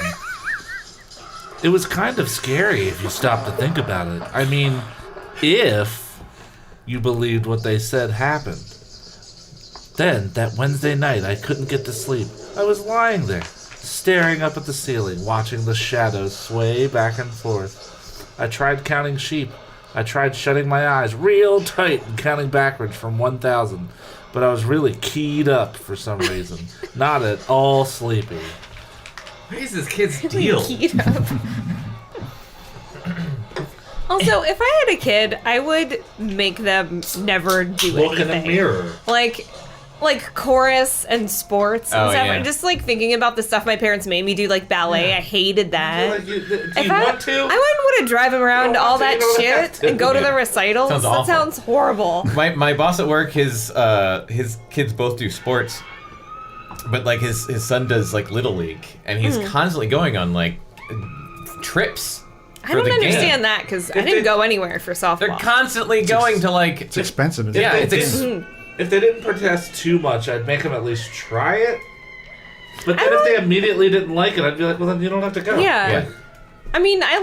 It was kind of scary if you stop to think about it. I mean, if you believed what they said happened. Then, that Wednesday night, I couldn't get to sleep. I was lying there, staring up at the ceiling, watching the shadows sway back and forth. I tried counting sheep. I tried shutting my eyes real tight and counting backwards from 1,000, but I was really keyed up for some reason. Not at all sleepy. What is this kid's deal? Keyed up. Also, if I had a kid, I would make them never do Look anything. in a mirror. Like chorus and sports and Oh, stuff. yeah. And just like thinking about the stuff my parents made me do, like ballet. I hated that. Do you If want to? I wouldn't want to drive him around to all want to, that you don't have shit to. and go to the recitals. Sounds That awful. sounds horrible. My boss at work, his kids both do sports, but like his son does like Little League, and he's constantly going on like trips. I don't the game. understand that because I didn't go anywhere for softball. They're constantly going to like. It's expensive. Isn't Yeah, it? If they didn't protest too much, I'd make them at least try it. But then if they immediately didn't like it, I'd be like, well, then you don't have to go. Yeah. Yeah. I mean, I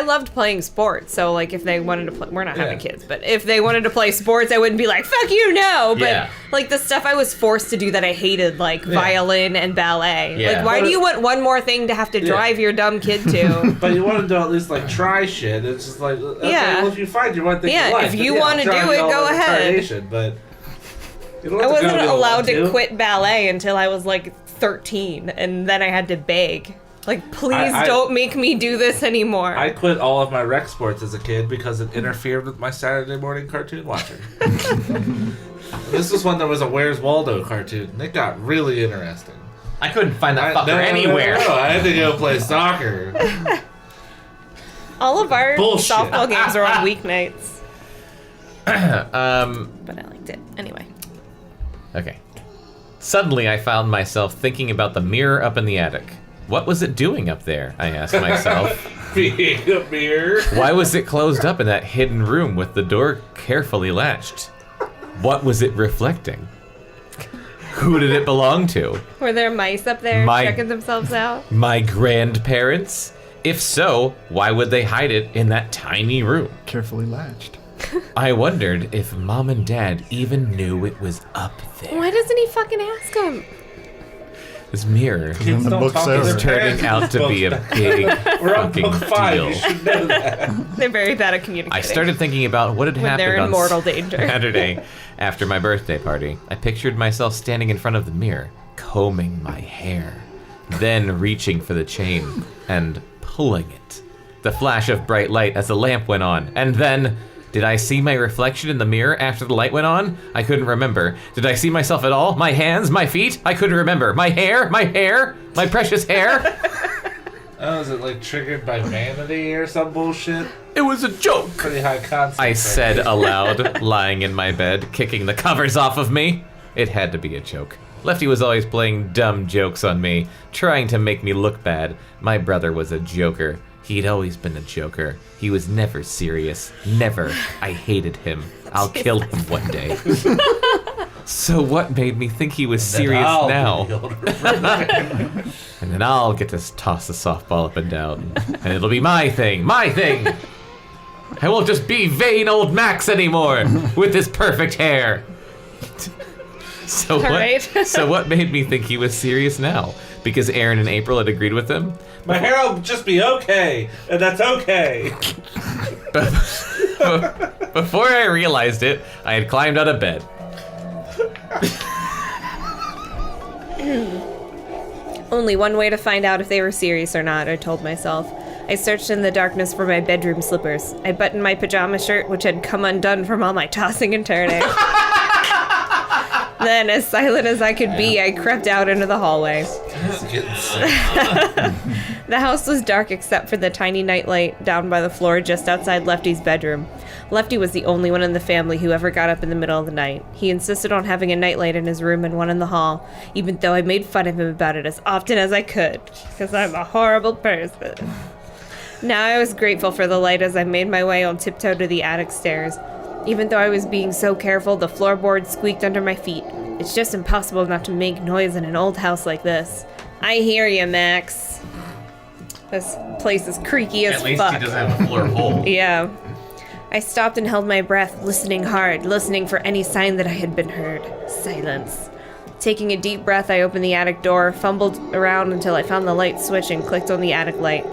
loved playing sports. So like, if they wanted to play, we're not having Yeah. kids, but if they wanted to play sports, I wouldn't be like, "Fuck you, no." But Yeah. like the stuff I was forced to do that I hated, like violin and ballet. Yeah. Like, why do you want one more thing to have to drive your dumb kid to? But you wanted to at least like try shit. It's just like, okay, Yeah. well, if you find your one thing Yeah, you like, if then you yeah, wanna I'll drive do you it, all go in ahead. retardation, But you don't I have to go wasn't if you don't allowed want to quit ballet until I was like 13, and then I had to beg. Like, please I- don't make me do this anymore. I quit all of my rec sports as a kid because it interfered with my Saturday morning cartoon watching. This was when there was a Where's Waldo cartoon, and it got really interesting. I couldn't find that fucker No, anywhere. No, I had to go play soccer. All of our Bullshit. softball games are on weeknights, Um. but I liked it anyway. Okay. Suddenly, I found myself thinking about the mirror up in the attic. What was it doing up there? I asked myself. Being a mirror. Why was it closed up in that hidden room with the door carefully latched? What was it reflecting? Who did it belong to? Were there mice up there My- checking themselves out? My grandparents? If so, why would they hide it in that tiny room? Carefully latched. I wondered if Mom and Dad even knew it was up there. Why doesn't he fucking ask him? This mirror Then the don't book's talk to over. their is turning out to be a big We're on fucking book 5. deal. You should know that. They're very bad at communicating. I started thinking about what had when happened they're in on mortal danger. Saturday after my birthday party. I pictured myself standing in front of the mirror, combing my hair, then reaching for the chain and pulling it. The flash of bright light as the lamp went on, and then... Did I see my reflection in the mirror after the light went on? I couldn't remember. Did I see myself at all? My hands? My feet? I couldn't remember. My hair? My hair? My precious hair? Oh, is it like triggered by vanity or some bullshit? It was a joke. Pretty high concept. I there. said aloud, lying in my bed, kicking the covers off of me. It had to be a joke. Lefty was always playing dumb jokes on me, trying to make me look bad. My brother was a joker. He'd always been a joker. He was never serious. Never. I hated him. I'll kill him one day. So what made me think he was serious I'll now? be able to remember. And then I'll get to toss the softball up and down. And it'll be my thing. My thing! I won't just be vain old Max anymore with his perfect hair. So what? right. So what made me think he was serious now? Because Aaron and April had agreed with him? My hair will just be okay, and that's okay. Before I realized it, I had climbed out of bed. Only one way to find out if they were serious or not, I told myself. I searched in the darkness for my bedroom slippers. I buttoned my pajama shirt, which had come undone from all my tossing and turning. Then, as silent as I could be, I crept out into the hallway. It's getting sick. The house was dark except for the tiny nightlight down by the floor just outside Lefty's bedroom. Lefty was the only one in the family who ever got up in the middle of the night. He insisted on having a nightlight in his room and one in the hall, even though I made fun of him about it as often as I could, because I'm a horrible person. Now I was grateful for the light as I made my way on tiptoe to the attic stairs. Even though I was being so careful, the floorboards squeaked under my feet. It's just impossible not to make noise in an old house like this. I hear you, Max. This place is creaky as At least fuck. he doesn't have a floor hole. Yeah. I stopped and held my breath, listening hard, listening for any sign that I had been heard. Silence. Taking a deep breath, I opened the attic door, fumbled around until I found the light switch and clicked on the attic light.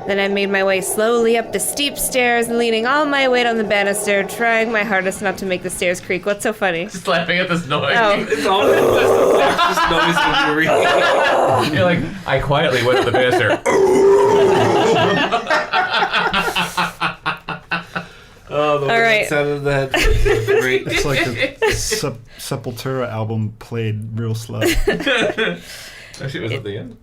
Then I made my way slowly up the steep stairs, leaning all my weight on the banister, trying my hardest not to make the stairs creak. What's so funny? Just laughing at this noise. Oh. It's always this noise when you're reading. You're like, I quietly went to the banister. Oh, the way All right. that sounded in the head. Great. It's like the Sepultura album played real slow. Oh, shit, was it the end?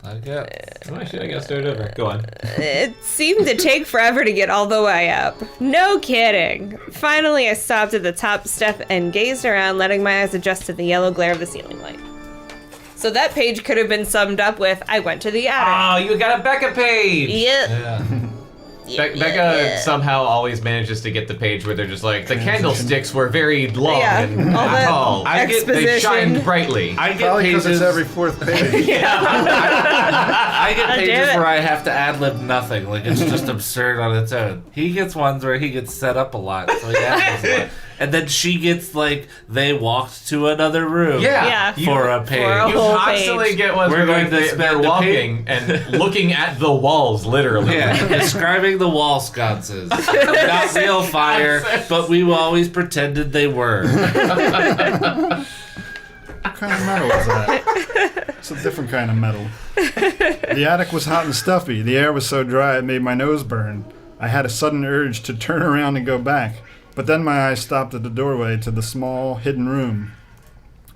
I guess. Oh, shit, I gotta start over. Go on. It seemed to take forever to get all the way up. No kidding. Finally, I stopped at the top step and gazed around, letting my eyes adjust to the yellow glare of the ceiling light. So that page could have been summed up with, I went to the attic. Oh, you got a Bekah page! Yep. Yeah. Bekah somehow always manages to get the page where they're just like, the candlesticks were very long Yeah, and all that tall. They exposition. shined brightly. I get Probably because pages. it's every fourth page. I get Oh, pages damn it. where I have to ad lib nothing. Like it's just absurd on its own. He gets ones where he gets set up a lot, so he ad-libs a lot. And then she gets like they walked to another room. Yeah. For a page. For a You whole constantly page. get ones We're where going like, to they're spend the walking and looking at the walls, literally. Yeah, describing the wall sconces. Not real fire, but we always pretended they were. What kind of metal is that? It's a different kind of metal. The attic was hot and stuffy. The air was so dry it made my nose burn. I had a sudden urge to turn around and go back, but then my eyes stopped at the doorway to the small, hidden room.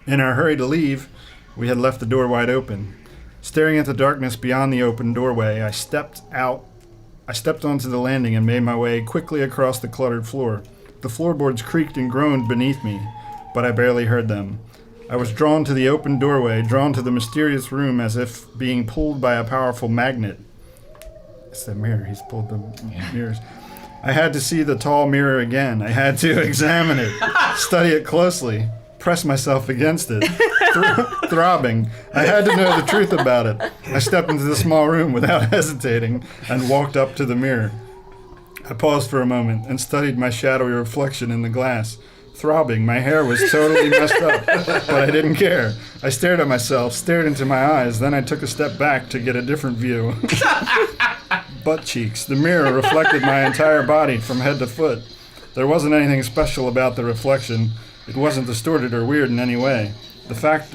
In our hurry to leave, we had left the door wide open. Staring at the darkness beyond the open doorway, I stepped onto the landing and made my way quickly across the cluttered floor. The floorboards creaked and groaned beneath me, but I barely heard them. I was drawn to the open doorway, drawn to the mysterious room as if being pulled by a powerful magnet. It's the mirror. He's pulled the mirrors. I had to see the tall mirror again. I had to examine it, study it closely, press myself against it, throbbing. I had to know the truth about it. I stepped into the small room without hesitating and walked up to the mirror. I paused for a moment and studied my shadowy reflection in the glass. Throbbing, my hair was totally messed up, but I didn't care. I stared at myself, stared into my eyes, then I took a step back to get a different view. Butt cheeks. The mirror reflected my entire body from head to foot. There wasn't anything special about the reflection. It wasn't distorted or weird in any way. The fact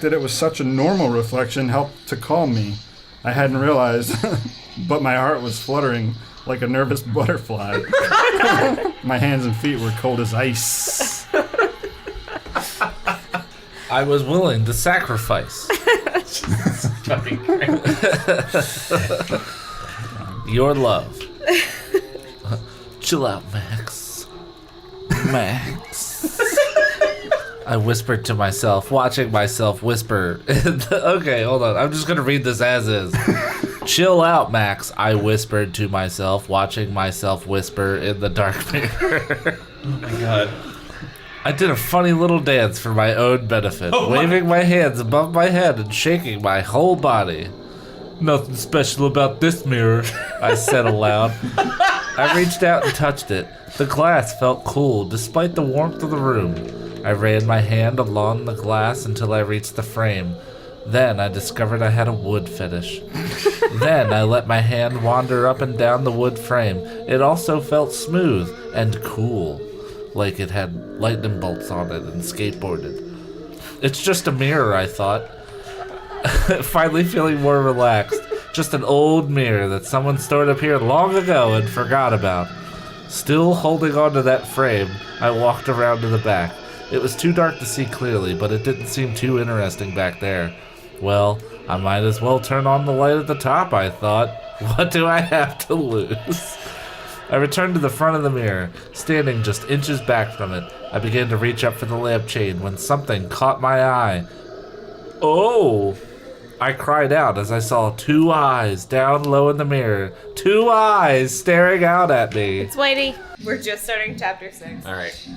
that it was such a normal reflection helped to calm me. I hadn't realized, but my heart was fluttering like a nervous butterfly. My hands and feet were cold as ice. I was willing to sacrifice. Your love. Chill out, Max. Max. I whispered to myself, watching myself whisper. Okay, hold on. I'm just going to read this as is. Chill out, Max. I whispered to myself, watching myself whisper in the dark mirror. Oh my god. I did a funny little dance for my own benefit, waving my hands above my head and shaking my whole body. Nothing special about this mirror, I said aloud. I reached out and touched it. The glass felt cool, despite the warmth of the room. I ran my hand along the glass until I reached the frame. Then I discovered I had a wood fetish. Then I let my hand wander up and down the wood frame. It also felt smooth and cool, like it had lightning bolts on it and skateboarded. It's just a mirror, I thought. Finally feeling more relaxed. Just an old mirror that someone stored up here long ago and forgot about. Still holding onto that frame, I walked around to the back. It was too dark to see clearly, but it didn't seem too interesting back there. Well, I might as well turn on the light at the top, I thought. What do I have to lose? I returned to the front of the mirror, standing just inches back from it. I began to reach up for the lampshade when something caught my eye. Oh! I cried out as I saw two eyes down low in the mirror. Two eyes staring out at me. It's Whitey. We're just starting chapter 6. Alright.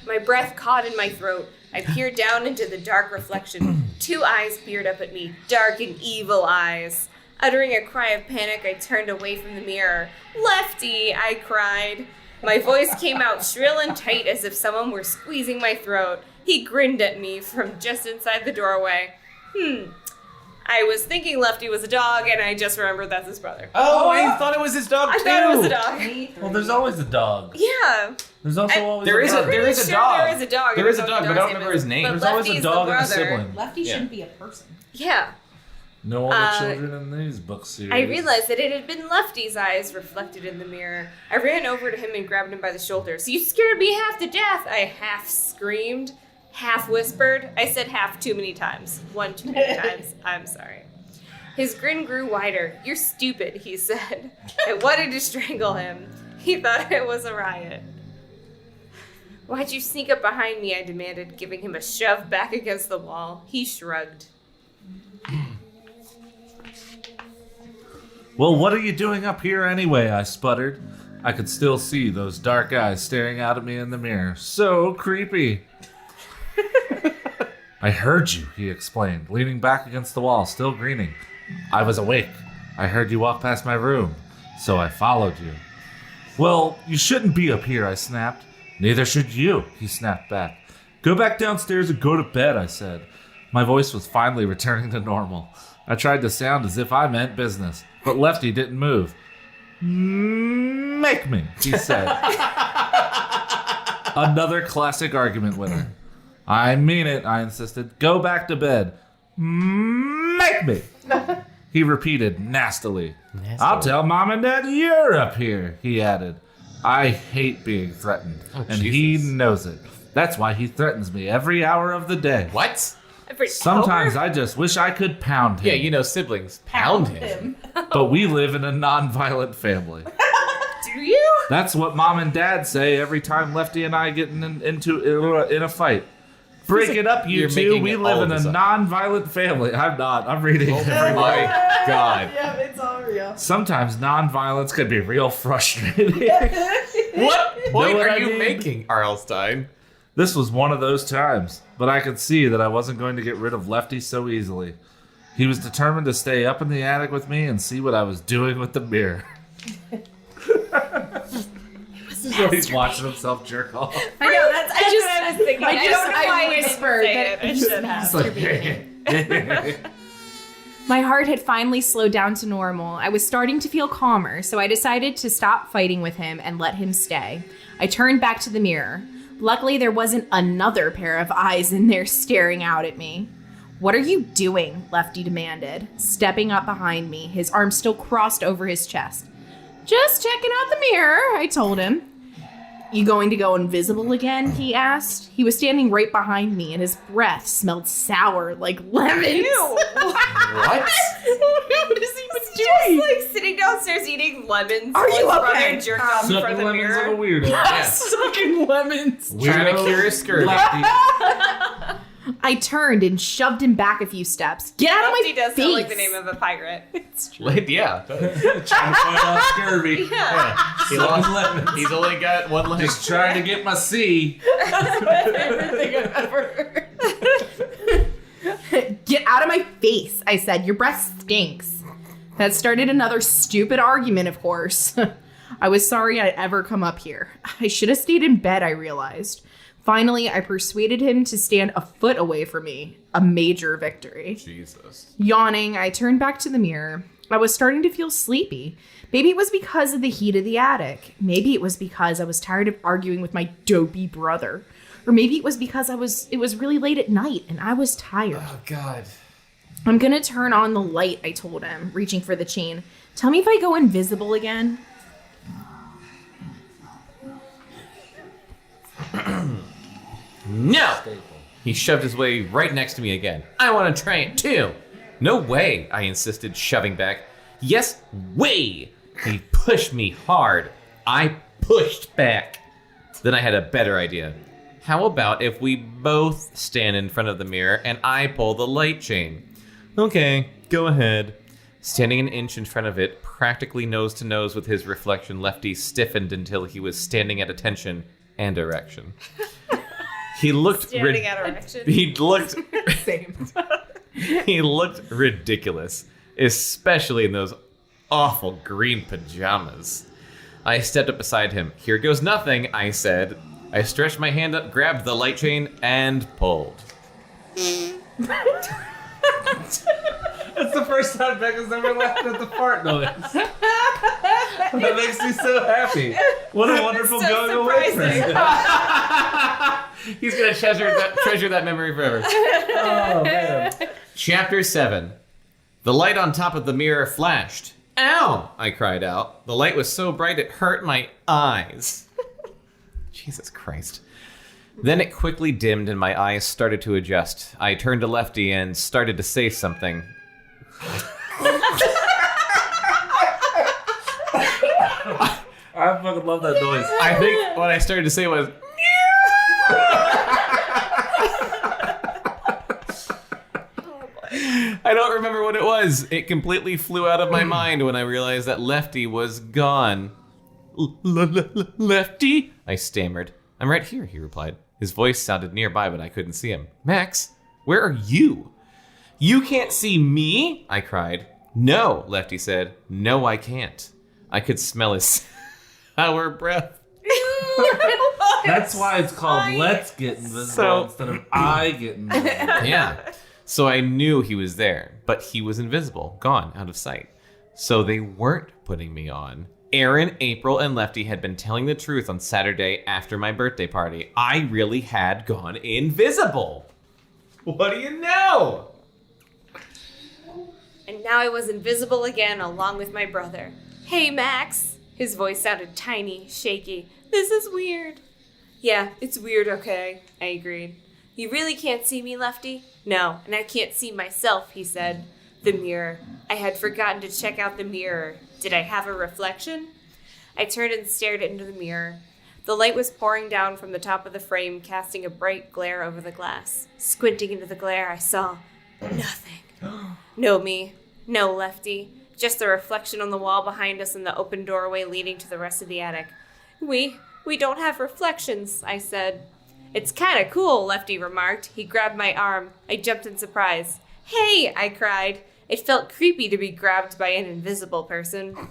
My breath caught in my throat. I peered down into the dark reflection. Two eyes peered up at me, dark and evil eyes. Uttering a cry of panic, I turned away from the mirror. Lefty, I cried. My voice came out shrill and tight as if someone were squeezing my throat. He grinned at me from just inside the doorway. I was thinking Lefty was a dog, and I just remembered that's his brother. Oh, I thought it was his dog, I too. thought it was a dog. Well, there's always a dog. Yeah. There's also always There a is dog. there is a Pretty dog. sure there is a dog. There is a I dog, don't but I know don't his remember his name. But There's always a Lefty's dog the and a brother. sibling. Lefty Yeah. shouldn't be a person. Yeah. No older children in these book series. I realized that it had been Lefty's eyes reflected in the mirror. I ran over to him and grabbed him by the shoulders. "You scared me half to death," I half screamed, half whispered. I said half too many times. One too many times. I'm sorry. His grin grew wider. "You're stupid," he said. I wanted to strangle him. He thought it was a riot. "Why'd you sneak up behind me?" I demanded, giving him a shove back against the wall. He shrugged. Well, what are you doing up here anyway? I sputtered. I could still see those dark eyes staring out at me in the mirror. So creepy. I heard you, he explained, leaning back against the wall, still grinning. I was awake. I heard you walk past my room, so I followed you. Well, you shouldn't be up here, I snapped. Neither should you, he snapped back. Go back downstairs and go to bed, I said. My voice was finally returning to normal. I tried to sound as if I meant business, but Lefty didn't move. Make me, he said. Another classic argument winner. I mean it, I insisted. Go back to bed. Make me. He repeated nastily. I'll tell Mom and Dad you're up here, he added. I hate being threatened, and he knows it. That's why he threatens me every hour of the day. What? Sometimes I just wish I could pound him. Yeah, you know, siblings pound him. But we live in a non-violent family. Do you? That's what Mom and Dad say every time Lefty and I get in a fight. Break it up, you You're two. making We it live all in a this up. non-violent family. I'm not. I'm reading. Oh my god. Yeah, it's all real. Sometimes non-violence can be real frustrating. What point what are I you mean? making, R.L. Stine? This was one of those times, but I could see that I wasn't going to get rid of Lefty so easily. He was determined to stay up in the attic with me and see what I was doing with the mirror. So he's watching himself jerk off. I know, that's what I was thinking. I don't know why I whispered didn't say that it. I should have. It's like, My heart had finally slowed down to normal. I was starting to feel calmer, so I decided to stop fighting with him and let him stay. I turned back to the mirror. Luckily, there wasn't another pair of eyes in there staring out at me. "What are you doing?" Lefty demanded, stepping up behind me, his arms still crossed over his chest. "Just checking out the mirror," I told him. "You going to go invisible again?" he asked. He was standing right behind me, and his breath smelled sour like lemons. Ew. What? What is he Just doing? like sitting downstairs eating lemons. Are you while his okay? brother jerked off in front sucking of the lemons like a mirror. weirdo. Yes. Sucking lemons. Trying to cure his scurvy. Lefty. I turned and shoved him back a few steps. "Get out of my Lefty does face!" sound like the name of a pirate. Yeah. Trying to fight off scurvy. He lost lemons. He's only got one leg. Just trying to get my C. Everything I've ever heard. "Get out of my face," I said. "Your breath stinks." That started another stupid argument, of course. I was sorry I'd ever come up here. I should have stayed in bed, I realized. Finally, I persuaded him to stand a foot away from me. A major victory. Jesus. Yawning, I turned back to the mirror. I was starting to feel sleepy. Maybe it was because of the heat of the attic. Maybe it was because I was tired of arguing with my dopey brother. Or maybe it was because it was really late at night and I was tired. Oh god. "I'm gonna turn on the light," I told him, reaching for the chain. "Tell me if I go invisible again." No! He shoved his way right next to me again. "I want to try it too." "No way," I insisted, shoving back. "Yes, way!" He pushed me hard. I pushed back. Then I had a better idea. "How about if we both stand in front of the mirror and I pull the light chain?" "Okay, go ahead." Standing an inch in front of it, practically nose to nose with his reflection, Lefty stiffened until he was standing at attention and erection. He looked Standing at erection. He looked Same. he looked ridiculous, especially in those awful green pajamas. I stepped up beside him. "Here goes nothing," I said. I stretched my hand up, grabbed the light chain, and pulled. That's the first time Becca's ever laughed at the fart noise. That makes me so happy. What a wonderful so going away present. He's gonna treasure that memory forever. Oh, man. Chapter 7. The light on top of the mirror flashed. Ow! I cried out. The light was so bright it hurt my eyes. Jesus Christ. Then it quickly dimmed and my eyes started to adjust. I turned to Lefty and started to say something. I fucking love that noise. I think what I started to say was... I don't remember what it was. It completely flew out of my mind when I realized that Lefty was gone. Lefty? I stammered. I'm right here, he replied. His voice sounded nearby, but I couldn't see him. Max, where are you? You can't see me? I cried. No, Lefty said. No, I can't. I could smell his sour breath. That's why it's called Let's Get Invisible instead of I Get Invisible. Yeah. So I knew he was there, but he was invisible, gone, out of sight. So they weren't putting me on. Aaron, April, and Lefty had been telling the truth on Saturday after my birthday party. I really had gone invisible. What do you know? And now I was invisible again along with my brother. Hey, Max. His voice sounded tiny, shaky. This is weird. Yeah, it's weird, okay, I agreed. You really can't see me, Lefty? No, and I can't see myself, he said. The mirror. I had forgotten to check out the mirror. Did I have a reflection? I turned and stared into the mirror. The light was pouring down from the top of the frame, casting a bright glare over the glass. Squinting into the glare, I saw nothing. No me. No Lefty. Just the reflection on the wall behind us and the open doorway leading to the rest of the attic. We don't have reflections, I said. It's kind of cool, Lefty remarked. He grabbed my arm. I jumped in surprise. Hey, I cried. It felt creepy to be grabbed by an invisible person.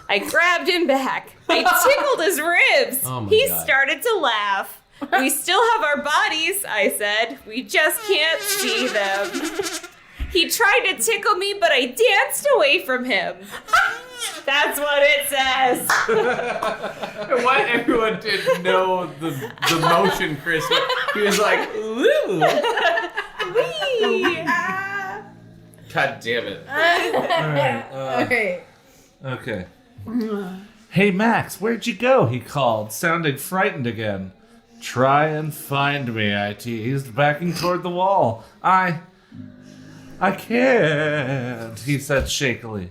I grabbed him back. I tickled his ribs. Oh He God. started to laugh. We still have our bodies, I said. We just can't see them. He tried to tickle me, but I danced away from him. That's what it says. Why everyone didn't know the motion, Chris. He was like, ooh. Whee! God damn it. Okay. Hey, Max, where'd you go? He called, sounding frightened again. Try and find me, I teased, backing toward the wall. I can't, he said shakily.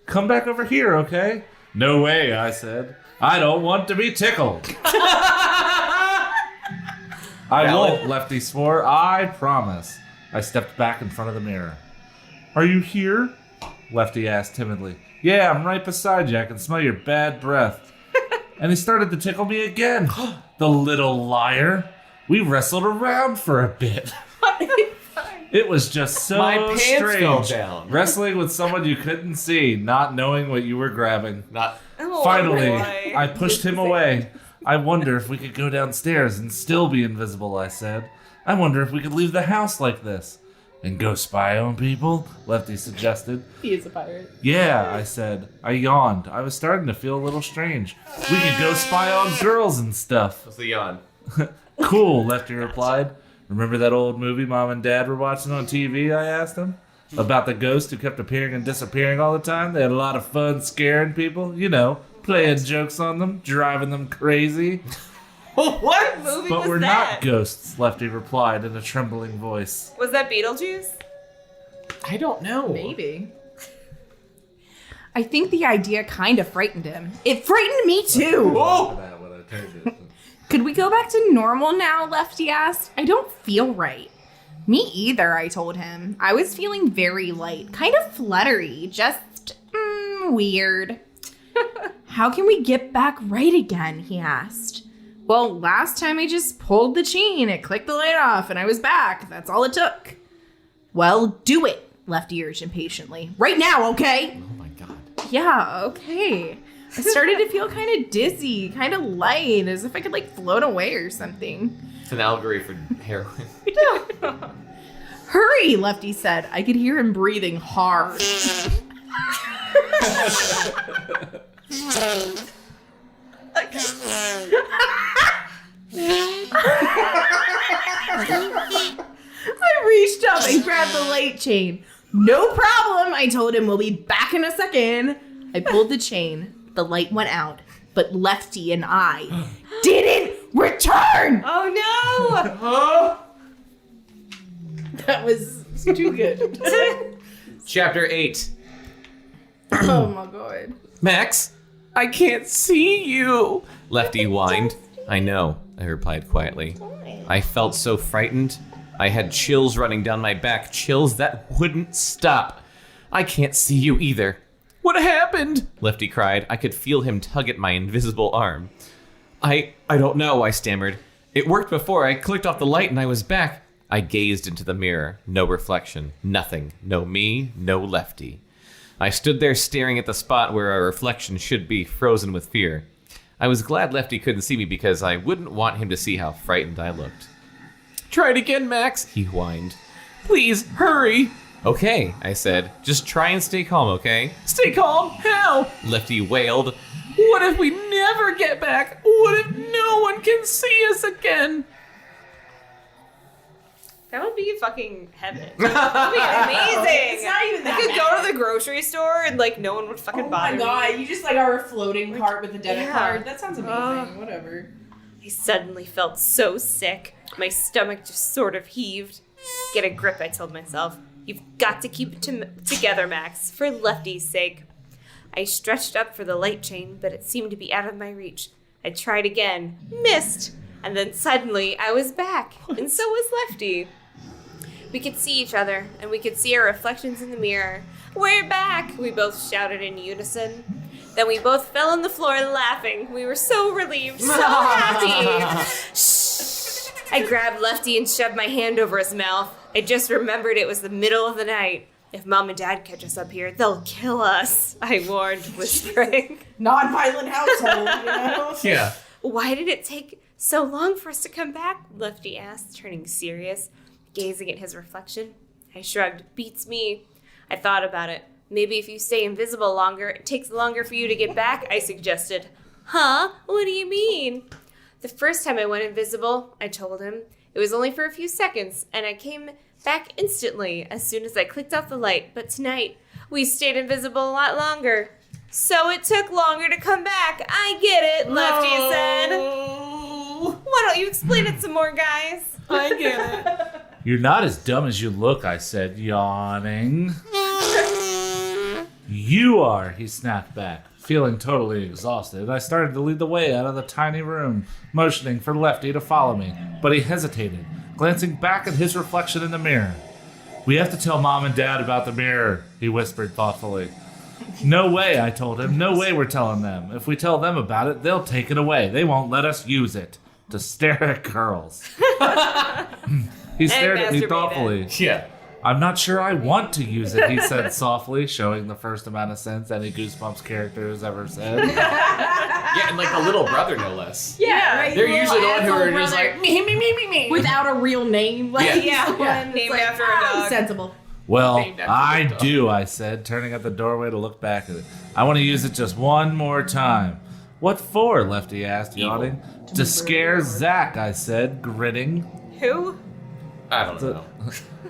Come back over here, okay? No way, I said. I don't want to be tickled. I won't, Lefty swore. I promise. I stepped back in front of the mirror. Are you here? Lefty asked timidly. Yeah, I'm right beside you. I can smell your bad breath. And he started to tickle me again. The little liar. We wrestled around for a bit. It was just so My pants strange. fell down. Wrestling with someone you couldn't see, not knowing what you were grabbing. Oh, Finally, boy. I pushed him away. I wonder if we could go downstairs and still be invisible, I said. I wonder if we could leave the house like this. And go spy on people? Lefty suggested. He is a pirate. Yeah, I said. I yawned. I was starting to feel a little strange. We could go spy on girls and stuff. What's the yawn? Cool, Lefty replied. Remember that old movie Mom and Dad were watching on TV, I asked him? About the ghost who kept appearing and disappearing all the time? They had a lot of fun scaring people, you know, playing jokes on them, driving them crazy. What movie But was we're that? not ghosts, Lefty replied in a trembling voice. Was that Beetlejuice? I don't know. Maybe. I think the idea kind of frightened him. It frightened me too. Could we go back to normal now, Lefty asked. I don't feel right. Me either, I told him. I was feeling very light, kind of fluttery, just weird. How can we get back right again, he asked. Well, last time I just pulled the chain, it clicked the light off, and I was back. That's all it took. Well, do it, Lefty urged impatiently. Right now, okay? Oh my God. Yeah, okay. I started to feel kind of dizzy, kind of light, as if I could, float away or something. It's an allegory for heroin. Hurry, Lefty said. I could hear him breathing hard. I reached up and grabbed the light chain. No problem, I told him. We'll be back in a second. I pulled the chain. The light went out, but Lefty and I didn't return. Oh no! That was too good. Chapter 8. Oh my god. Max, I can't see you. Lefty whined. I know, I replied quietly. I felt so frightened. I had chills running down my back, chills that wouldn't stop. I can't see you either. What happened? Lefty cried. I could feel him tug at my invisible arm. I don't know, I stammered. It worked before. I clicked off the light and I was back. I gazed into the mirror. No reflection. Nothing. No me, no Lefty. I stood there staring at the spot where a reflection should be, frozen with fear. I was glad Lefty couldn't see me because I wouldn't want him to see how frightened I looked. Try it again, Max, he whined. Please, hurry. Okay, I said. Just try and stay calm, okay? Stay calm? How? Lefty wailed. What if we never get back? What if no one can see us again? That would be fucking heaven. That would be amazing. It's not even that I could bad. go to the grocery store and like no one would fucking bother me. You just like are a floating cart with a debit Yeah. card. That sounds amazing. Whatever. I suddenly felt so sick. My stomach just sort of heaved. Get a grip, I told myself. You've got to keep it together, Max, for Lefty's sake. I stretched up for the light chain, but it seemed to be out of my reach. I tried again, missed, and then suddenly I was back, and so was Lefty. We could see each other, and we could see our reflections in the mirror. We're back, we both shouted in unison. Then we both fell on the floor laughing. We were so relieved, so happy. Shh. I grabbed Lefty and shoved my hand over his mouth. I just remembered it was the middle of the night. If Mom and Dad catch us up here, they'll kill us, I warned, whispering. Non-violent household, you know? Yeah. Why did it take so long for us to come back? Lefty asked, turning serious, gazing at his reflection. I shrugged. Beats me. I thought about it. Maybe if you stay invisible longer, it takes longer for you to get back, I suggested. Huh? What do you mean? The first time I went invisible, I told him, it was only for a few seconds, and I came back instantly as soon as I clicked off the light. But tonight, we stayed invisible a lot longer. So it took longer to come back. I get it, Lefty said. Why don't you explain it some more, guys? I get it. You're not as dumb as you look, I said, yawning. You are, he snapped back, feeling totally exhausted. I started to lead the way out of the tiny room, motioning for Lefty to follow me, but he hesitated, glancing back at his reflection in the mirror. We have to tell Mom and Dad about the mirror, he whispered thoughtfully. No way, I told him. No way we're telling them. If we tell them about it, they'll take it away. They won't let us use it to stare at girls. He stared at me masturbated. thoughtfully. Yeah. I'm not sure I want to use it, he said softly, showing the first amount of sense any Goosebumps character has ever said. Yeah, and like the little brother, no less. Yeah, right. They're Little usually the one who asshole are just brother like, me. without a real name. Like, Yeah. he's Yeah, the one named that's after a dog. Sensible. Well, Named after I the dog. do, I said, turning at the doorway to look back at it. I want to use it just one more time. What for? Lefty asked, yawning. To scare Zach, I said, grinning. Who? I don't know.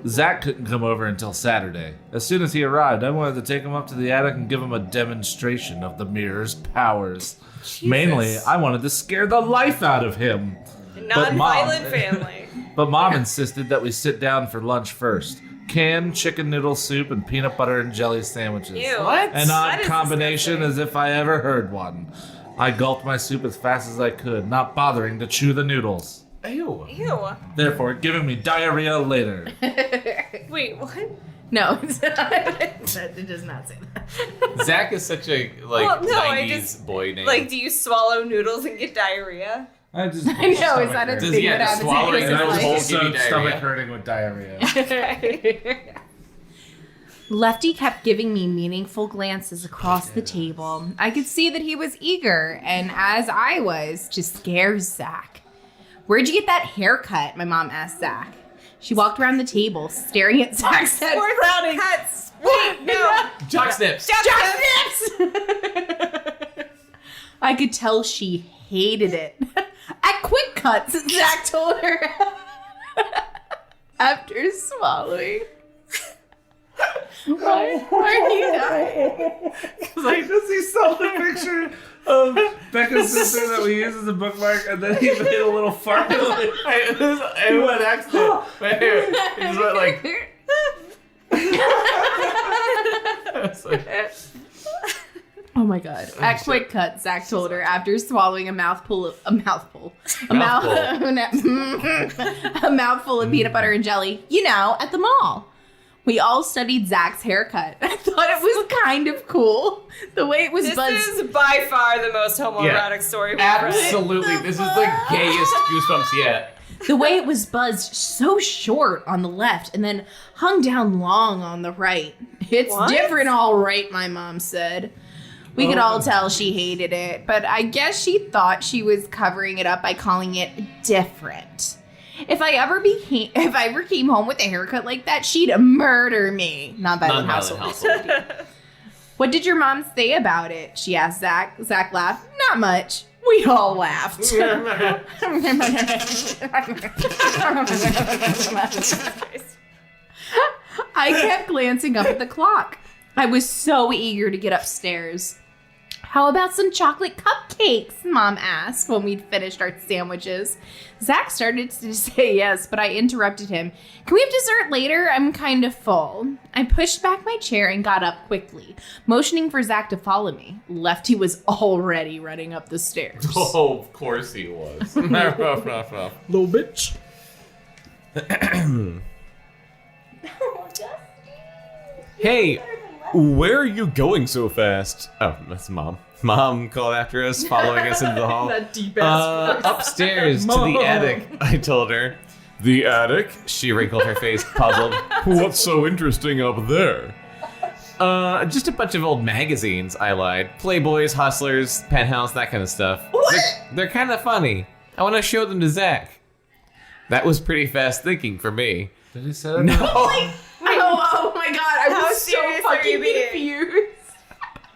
Zach couldn't come over until Saturday. As soon as he arrived, I wanted to take him up to the attic and give him a demonstration of the mirror's powers. Mainly, I wanted to scare the life out of him. A But Mom- non-violent family. But Mom insisted that we sit down for lunch first. Canned chicken noodle soup and peanut butter and jelly sandwiches. Ew. What? An That odd is combination disgusting. as if I ever heard one. I gulped my soup as fast as I could, not bothering to chew the noodles. Ew. Ew. Therefore, giving me diarrhea later. Wait, what? No, it's not. It does not say that. Zach is such a like Well, no, I 90s just- boy name. Like, do you swallow noodles and get diarrhea? I just I know, is that a Does thing he have that to happens swallow in it Chris's and I then life? just give you also stomach diarrhea? hurting with diarrhea. Lefty kept giving me meaningful glances across the table. I could see that he was eager, and as I was, to scare Zach. Where'd you get that haircut? My mom asked Zach. She walked around the table, staring at Zach's head, frowning. Cuts. Wait, no. Jock snips. Jock snips! I could tell she hated it. At quick cuts, Zach told her after swallowing. Why are you dying? I just he saw the picture of Bekah's sister that we use as a bookmark, and then he made a little fart. It went accident. Right here. He just went like. Oh my god. At quick cut, Zach told her after swallowing a mouthful of peanut butter and jelly, at the mall. We all studied Zach's haircut. I thought it was kind of cool. The way it was buzzed. This is by far the most homoerotic story we've read. Absolutely. This is the gayest Goosebumps yet. The way it was buzzed so short on the left and then hung down long on the right. It's different all right, my mom said. We could all tell she hated it, but I guess she thought she was covering it up by calling it different. If I ever came home with a haircut like that, she'd murder me. Non-violent household. What did your mom say about it? She asked Zach. Zach laughed. Not much. We all laughed. I kept glancing up at the clock. I was so eager to get upstairs. How about some chocolate cupcakes? Mom asked when we'd finished our sandwiches. Zach started to say yes, but I interrupted him. Can we have dessert later? I'm kind of full. I pushed back my chair and got up quickly, motioning for Zach to follow me. Lefty was already running up the stairs. Oh, of course he was. Little bitch. Hey, where are you going so fast? Oh, that's Mom. Mom called after us, following us into the hall. That deep-ass Upstairs to the attic, I told her. The attic? She wrinkled her face, puzzled. What's so interesting up there? Just a bunch of old magazines, I lied. Playboys, Hustlers, Penthouse, that kind of stuff. What? They're kind of funny. I want to show them to Zach. That was pretty fast thinking for me. Did he say that? No. Oh my god, I How was so serious are you fucking being? confused.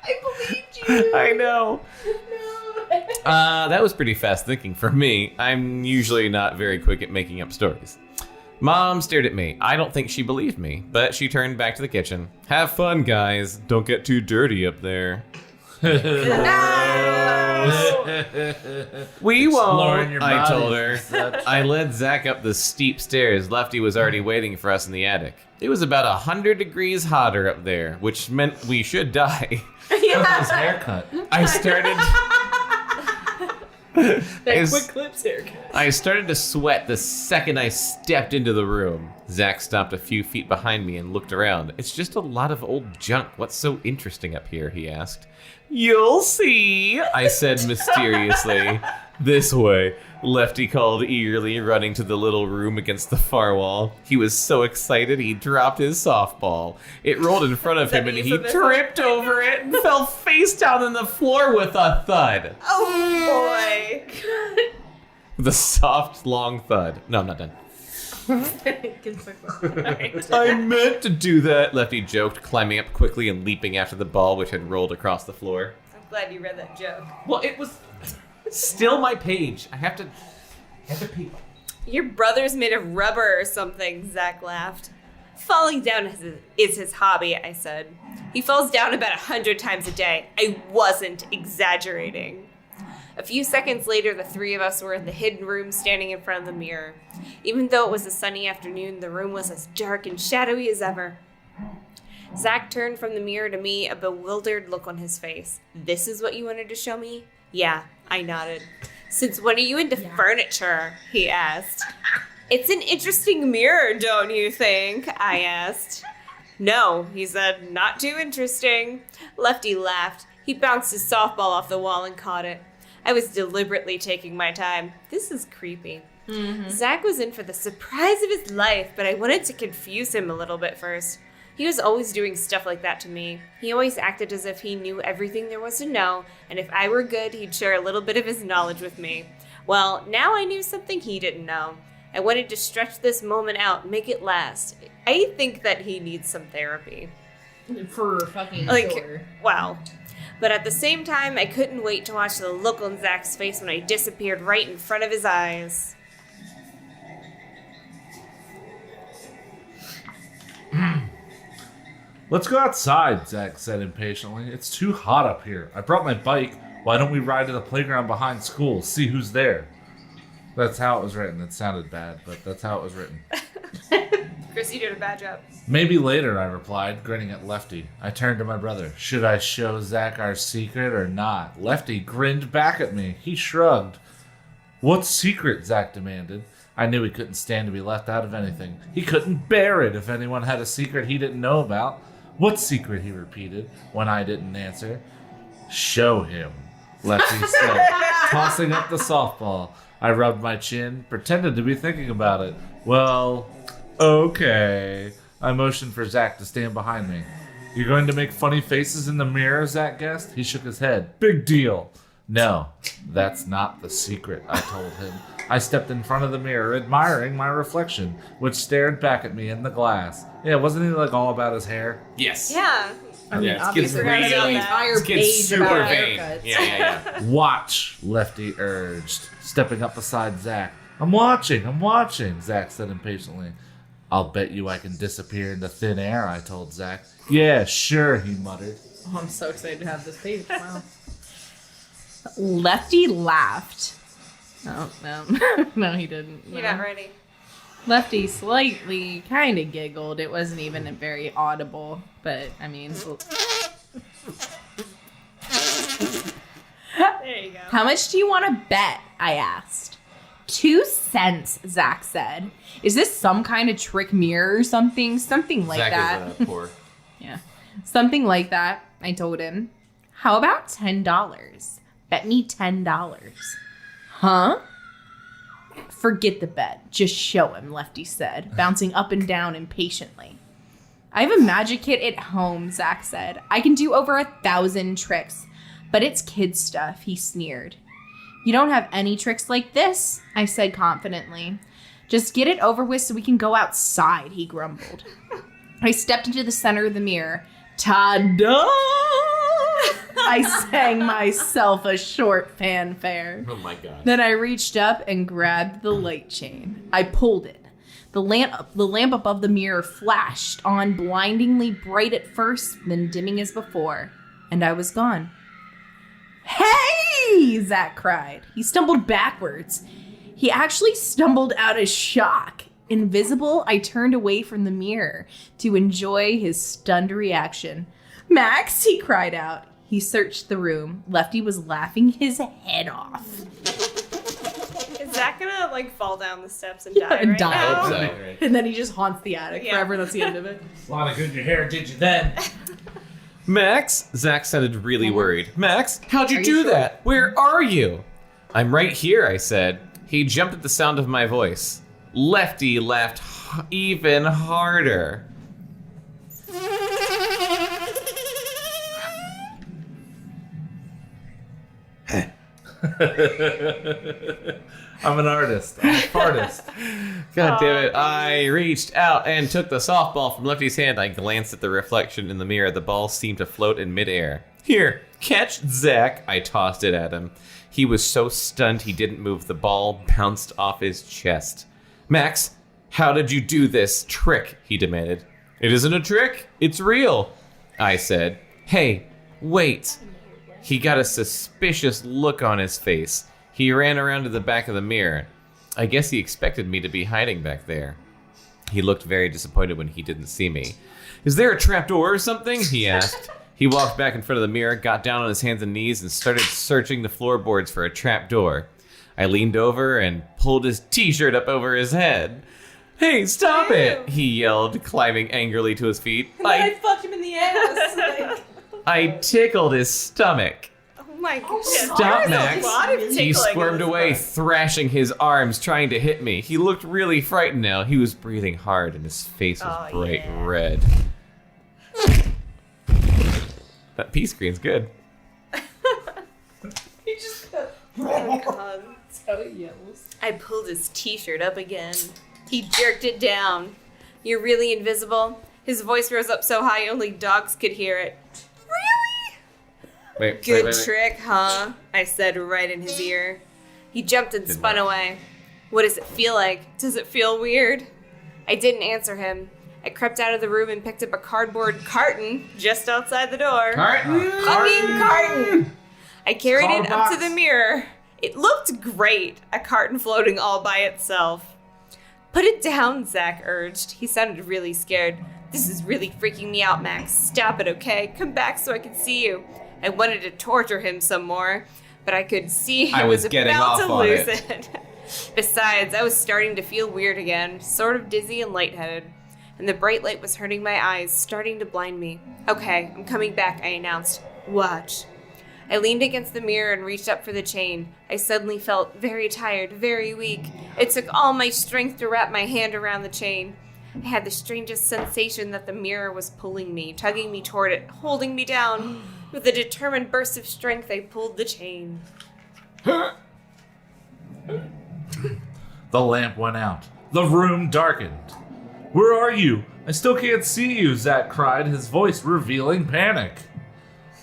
I believed you. I know. No. That was pretty fast thinking for me. I'm usually not very quick at making up stories. Mom stared at me. I don't think she believed me, but she turned back to the kitchen. Have fun, guys. Don't get too dirty up there. We Exploring won't, your I body. told her. I led Zach up the steep stairs. Lefty was already waiting for us in the attic. It was about 100 degrees hotter up there, which meant we should die. His haircut. I started... That quick clips haircut. I started to sweat the second I stepped into the room. Zach stopped a few feet behind me and looked around. It's just a lot of old junk. What's so interesting up here? He asked. You'll see, I said mysteriously. This way, Lefty called eagerly, running to the little room against the far wall. He was so excited he dropped his softball. It rolled in front of him and he tripped over it and fell face down on the floor with a thud. Oh boy. With a soft, long thud. No, I'm not done. I meant to do that, Lefty joked, climbing up quickly and leaping after the ball, which had rolled across the floor. I'm glad you read that joke. Well, it was still my page. I have to pee. Your brother's made of rubber or something, Zach laughed. Falling down is his hobby, I said. He falls down about 100 times a day. I wasn't exaggerating. A few seconds later, the three of us were in the hidden room standing in front of the mirror. Even though it was a sunny afternoon, the room was as dark and shadowy as ever. Zach turned from the mirror to me, a bewildered look on his face. This is what you wanted to show me? Yeah, I nodded. Since when are you into furniture? He asked. It's an interesting mirror, don't you think? I asked. No, he said, not too interesting. Lefty laughed. He bounced his softball off the wall and caught it. I was deliberately taking my time. This is creepy. Mm-hmm. Zach was in for the surprise of his life, but I wanted to confuse him a little bit first. He was always doing stuff like that to me. He always acted as if he knew everything there was to know, and if I were good, he'd share a little bit of his knowledge with me. Well, now I knew something he didn't know. I wanted to stretch this moment out, make it last. I think that he needs some therapy. For fucking Like, sure. wow. But at the same time, I couldn't wait to watch the look on Zach's face when I disappeared right in front of his eyes. Let's go outside, Zach said impatiently. It's too hot up here. I brought my bike. Why don't we ride to the playground behind school, see who's there? That's how it was written. It sounded bad, but that's how it was written. Chris, you did a bad job. Maybe later, I replied, grinning at Lefty. I turned to my brother. Should I show Zach our secret or not? Lefty grinned back at me. He shrugged. What secret? Zach demanded. I knew he couldn't stand to be left out of anything. He couldn't bear it if anyone had a secret he didn't know about. What secret? He repeated when I didn't answer. Show him, Lefty said, tossing up the softball. I rubbed my chin, pretended to be thinking about it. Well, okay. I motioned for Zach to stand behind me. You're going to make funny faces in the mirror, Zach guessed. He shook his head. Big deal. No, that's not the secret, I told him. I stepped in front of the mirror, admiring my reflection, which stared back at me in the glass. Yeah, wasn't he like all about his hair? Yes. Yeah. I mean, Yeah, this obviously, kid's there's really- an entire This kid's page super about vain. haircuts. Yeah. Watch, Lefty urged, stepping up beside Zach. I'm watching, Zach said impatiently. I'll bet you I can disappear into thin air, I told Zach. Yeah, sure, he muttered. Oh, I'm so excited to have this page. Wow. Lefty laughed. Oh, no. No, he didn't. You're No. not ready. Lefty slightly kind of giggled. It wasn't even very audible, but I mean. There you go. How much do you want to bet? I asked. 2 cents, Zach said. Is this some kind of trick mirror or something? Something like Zach that. is poor. Yeah. Something like that, I told him. How about $10? Bet me $10. Huh? Forget the bet. Just show him, Lefty said, bouncing up and down impatiently. I have a magic kit at home, Zach said. I can do over 1,000 tricks, but it's kid stuff, he sneered. You don't have any tricks like this, I said confidently. Just get it over with so we can go outside, he grumbled. I stepped into the center of the mirror. Ta-da! I sang myself a short fanfare. Oh my god. Then I reached up and grabbed the light chain. I pulled it. The lamp above the mirror flashed on blindingly bright at first, then dimming as before, and I was gone. Hey! Zach cried. He stumbled backwards. He actually stumbled out of shock. Invisible, I turned away from the mirror to enjoy his stunned reaction. Max, he cried out. He searched the room. Lefty was laughing his head off. Is Zach gonna like fall down the steps and die and right die. now? Hope so, right? And then he just haunts the attic Yeah. forever. That's the end of it. A lot of good in your hair, did you then? Max? Zach sounded really worried. Max, how'd you Are you do sure? that? Where are you? I'm right here, I said. He jumped at the sound of my voice. Lefty laughed even harder. I'm an artist. I'm an artist. God damn it. I reached out and took the softball from Lefty's hand. I glanced at the reflection in the mirror. The ball seemed to float in midair. Here, catch Zach. I tossed it at him. He was so stunned he didn't move. The ball bounced off his chest. Max, how did you do this trick? He demanded. It isn't a trick. It's real, I said. Hey, wait. He got a suspicious look on his face. He ran around to the back of the mirror. I guess he expected me to be hiding back there. He looked very disappointed when he didn't see me. Is there a trapdoor or something? He asked. He walked back in front of the mirror, got down on his hands and knees, and started searching the floorboards for a trapdoor. I leaned over and pulled his t-shirt up over his head. Hey, stop it! He yelled, climbing angrily to his feet. I fucked him in the ass. I tickled his stomach. Oh my goodness. Stop, Max. A lot of He tickling squirmed in this away, book. thrashing his arms, trying to hit me. He looked really frightened now. He was breathing hard, and his face was Oh, bright yeah. red. That pea screen's good. Oh, God. So yells. I pulled his t-shirt up again. He jerked it down. You're really invisible? His voice rose up so high only dogs could hear it. Really? Wait, Good trick, huh? I said right in his ear. He jumped and spun away. What does it feel like? Does it feel weird? I didn't answer him. I crept out of the room and picked up a cardboard carton just outside the door. Fucking carton! I carried it up to the mirror. It looked great, a carton floating all by itself. Put it down, Zach urged. He sounded really scared. This is really freaking me out, Max. Stop it, okay? Come back so I can see you. I wanted to torture him some more, but I could see he was about to lose it. Besides, I was starting to feel weird again, sort of dizzy and lightheaded. And the bright light was hurting my eyes, starting to blind me. Okay, I'm coming back, I announced. Watch. I leaned against the mirror and reached up for the chain. I suddenly felt very tired, very weak. It took all my strength to wrap my hand around the chain. I had the strangest sensation that the mirror was pulling me, tugging me toward it, holding me down. With a determined burst of strength, I pulled the chain. The lamp went out. The room darkened. Where are you? I still can't see you, Zach cried, his voice revealing panic.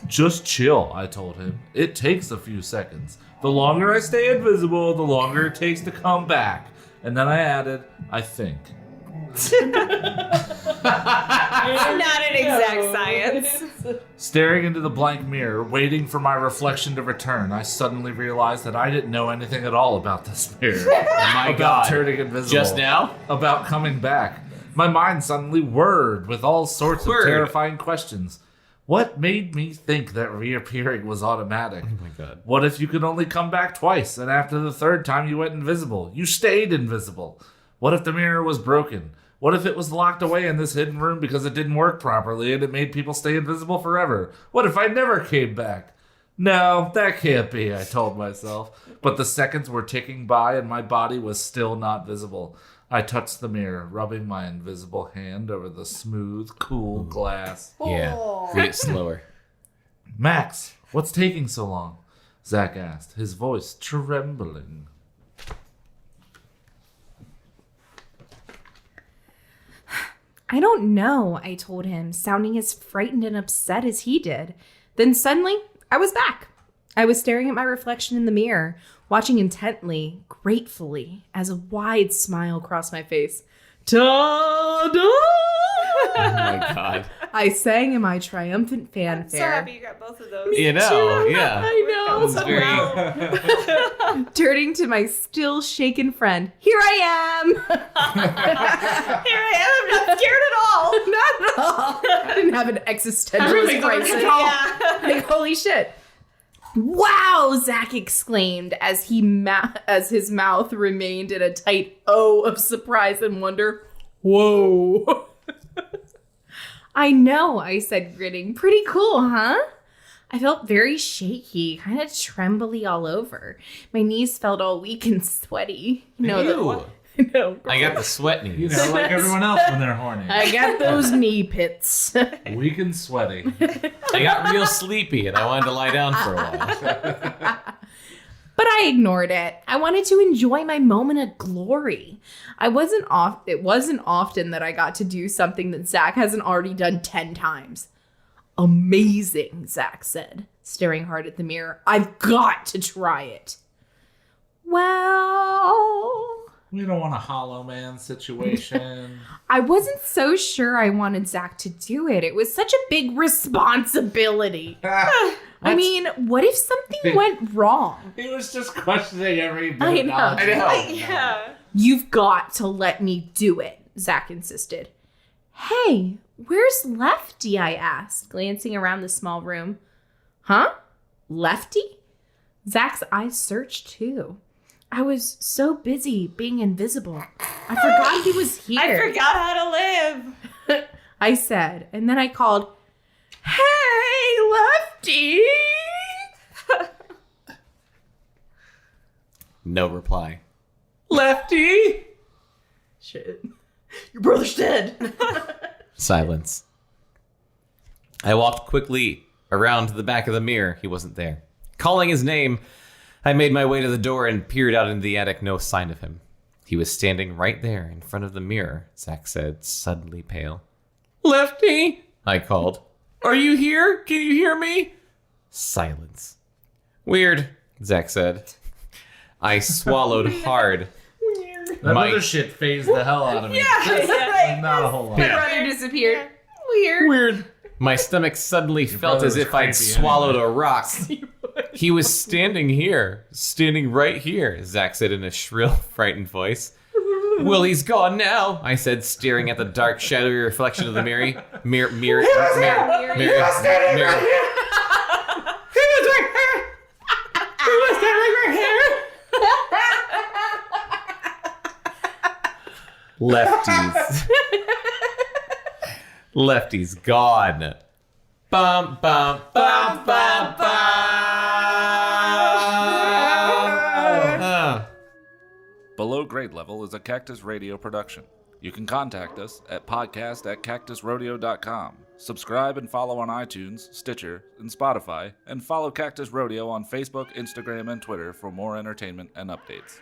Just chill, I told him. It takes a few seconds. The longer I stay invisible, the longer it takes to come back. And then I added, I think. It's not an exact science. Staring into the blank mirror, waiting for my reflection to return, I suddenly realized that I didn't know anything at all about this mirror. My about God. turning invisible. Just now? About coming back. My mind suddenly whirred with all sorts of terrifying questions. What made me think that reappearing was automatic? Oh my God. What if you could only come back twice, and after the third time you went invisible? You stayed invisible. What if the mirror was broken? What if it was locked away in this hidden room because it didn't work properly and it made people stay invisible forever? What if I never came back? No, that can't be, I told myself. But the seconds were ticking by and my body was still not visible. I touched the mirror, rubbing my invisible hand over the smooth, cool glass. Yeah, read it slower. Max, what's taking so long? Zach asked, his voice trembling. I don't know, I told him, sounding as frightened and upset as he did. Then suddenly, I was back. I was staring at my reflection in the mirror, watching intently, gratefully, as a wide smile crossed my face. Ta-da! Oh my God. I sang in my triumphant fanfare. I'm so happy you got both of those. You know, yeah. I It's very... Turning to my still shaken friend, here I am! Here I am, I'm not scared at all. Not at all. I didn't have an existentialist crisis. Yeah. Like, holy shit. Wow, Zach exclaimed as his mouth remained in a tight O of surprise and wonder. Whoa. I know, I said, grinning. Pretty cool, huh? I felt very shaky, kind of trembly all over. My knees felt all weak and sweaty. You know, Ew. I got the sweat knees. You know, like everyone else when they're horny. I got those knee pits. Weak and sweaty. I got real sleepy and I wanted to lie down for a while. But I ignored it. I wanted to enjoy my moment of glory. It wasn't often that I got to do something that Zach hasn't already done 10 times. Amazing, Zach said, staring hard at the mirror. I've got to try it. Well... We don't want a hollow man situation. I wasn't so sure I wanted Zach to do it. It was such a big responsibility. I mean, what if something went wrong? He was just questioning every bit I of know. knowledge. Yeah. You've got to let me do it, Zach insisted. Hey, where's Lefty? I asked, glancing around the small room. Huh? Lefty? Zach's eyes searched too. I was so busy being invisible. I forgot he was here. I forgot how to live. I said, and then I called, Hey, Lefty! No reply. Lefty! Shit. Your brother's dead. Silence. I walked quickly around to the back of the mirror. He wasn't there. Calling his name, I made my way to the door and peered out into the attic. No sign of him. He was standing right there in front of the mirror, Zach said, suddenly pale. Lefty, I called. Are you here? Can you hear me? Silence. Weird, Zach said. I swallowed hard. That My- other shit phased the hell out of me. Not a whole lot. My brother disappeared. Weird. My stomach suddenly felt brother as was if I'd creepy swallowed a rock. He was standing here, standing right here, Zach said in a shrill, frightened voice. Well, he's gone now, I said, staring at the dark, shadowy reflection of the mirror. Mirror. He was standing right here. Lefties. Lefty's gone. Bum, bum, bum, bum, bum. Below Grade Level is a Cactus Radio production. You can contact us at podcast@cactusrodeo.com. Subscribe and follow on iTunes, Stitcher, and Spotify, and follow Cactus Rodeo on Facebook, Instagram, and Twitter for more entertainment and updates.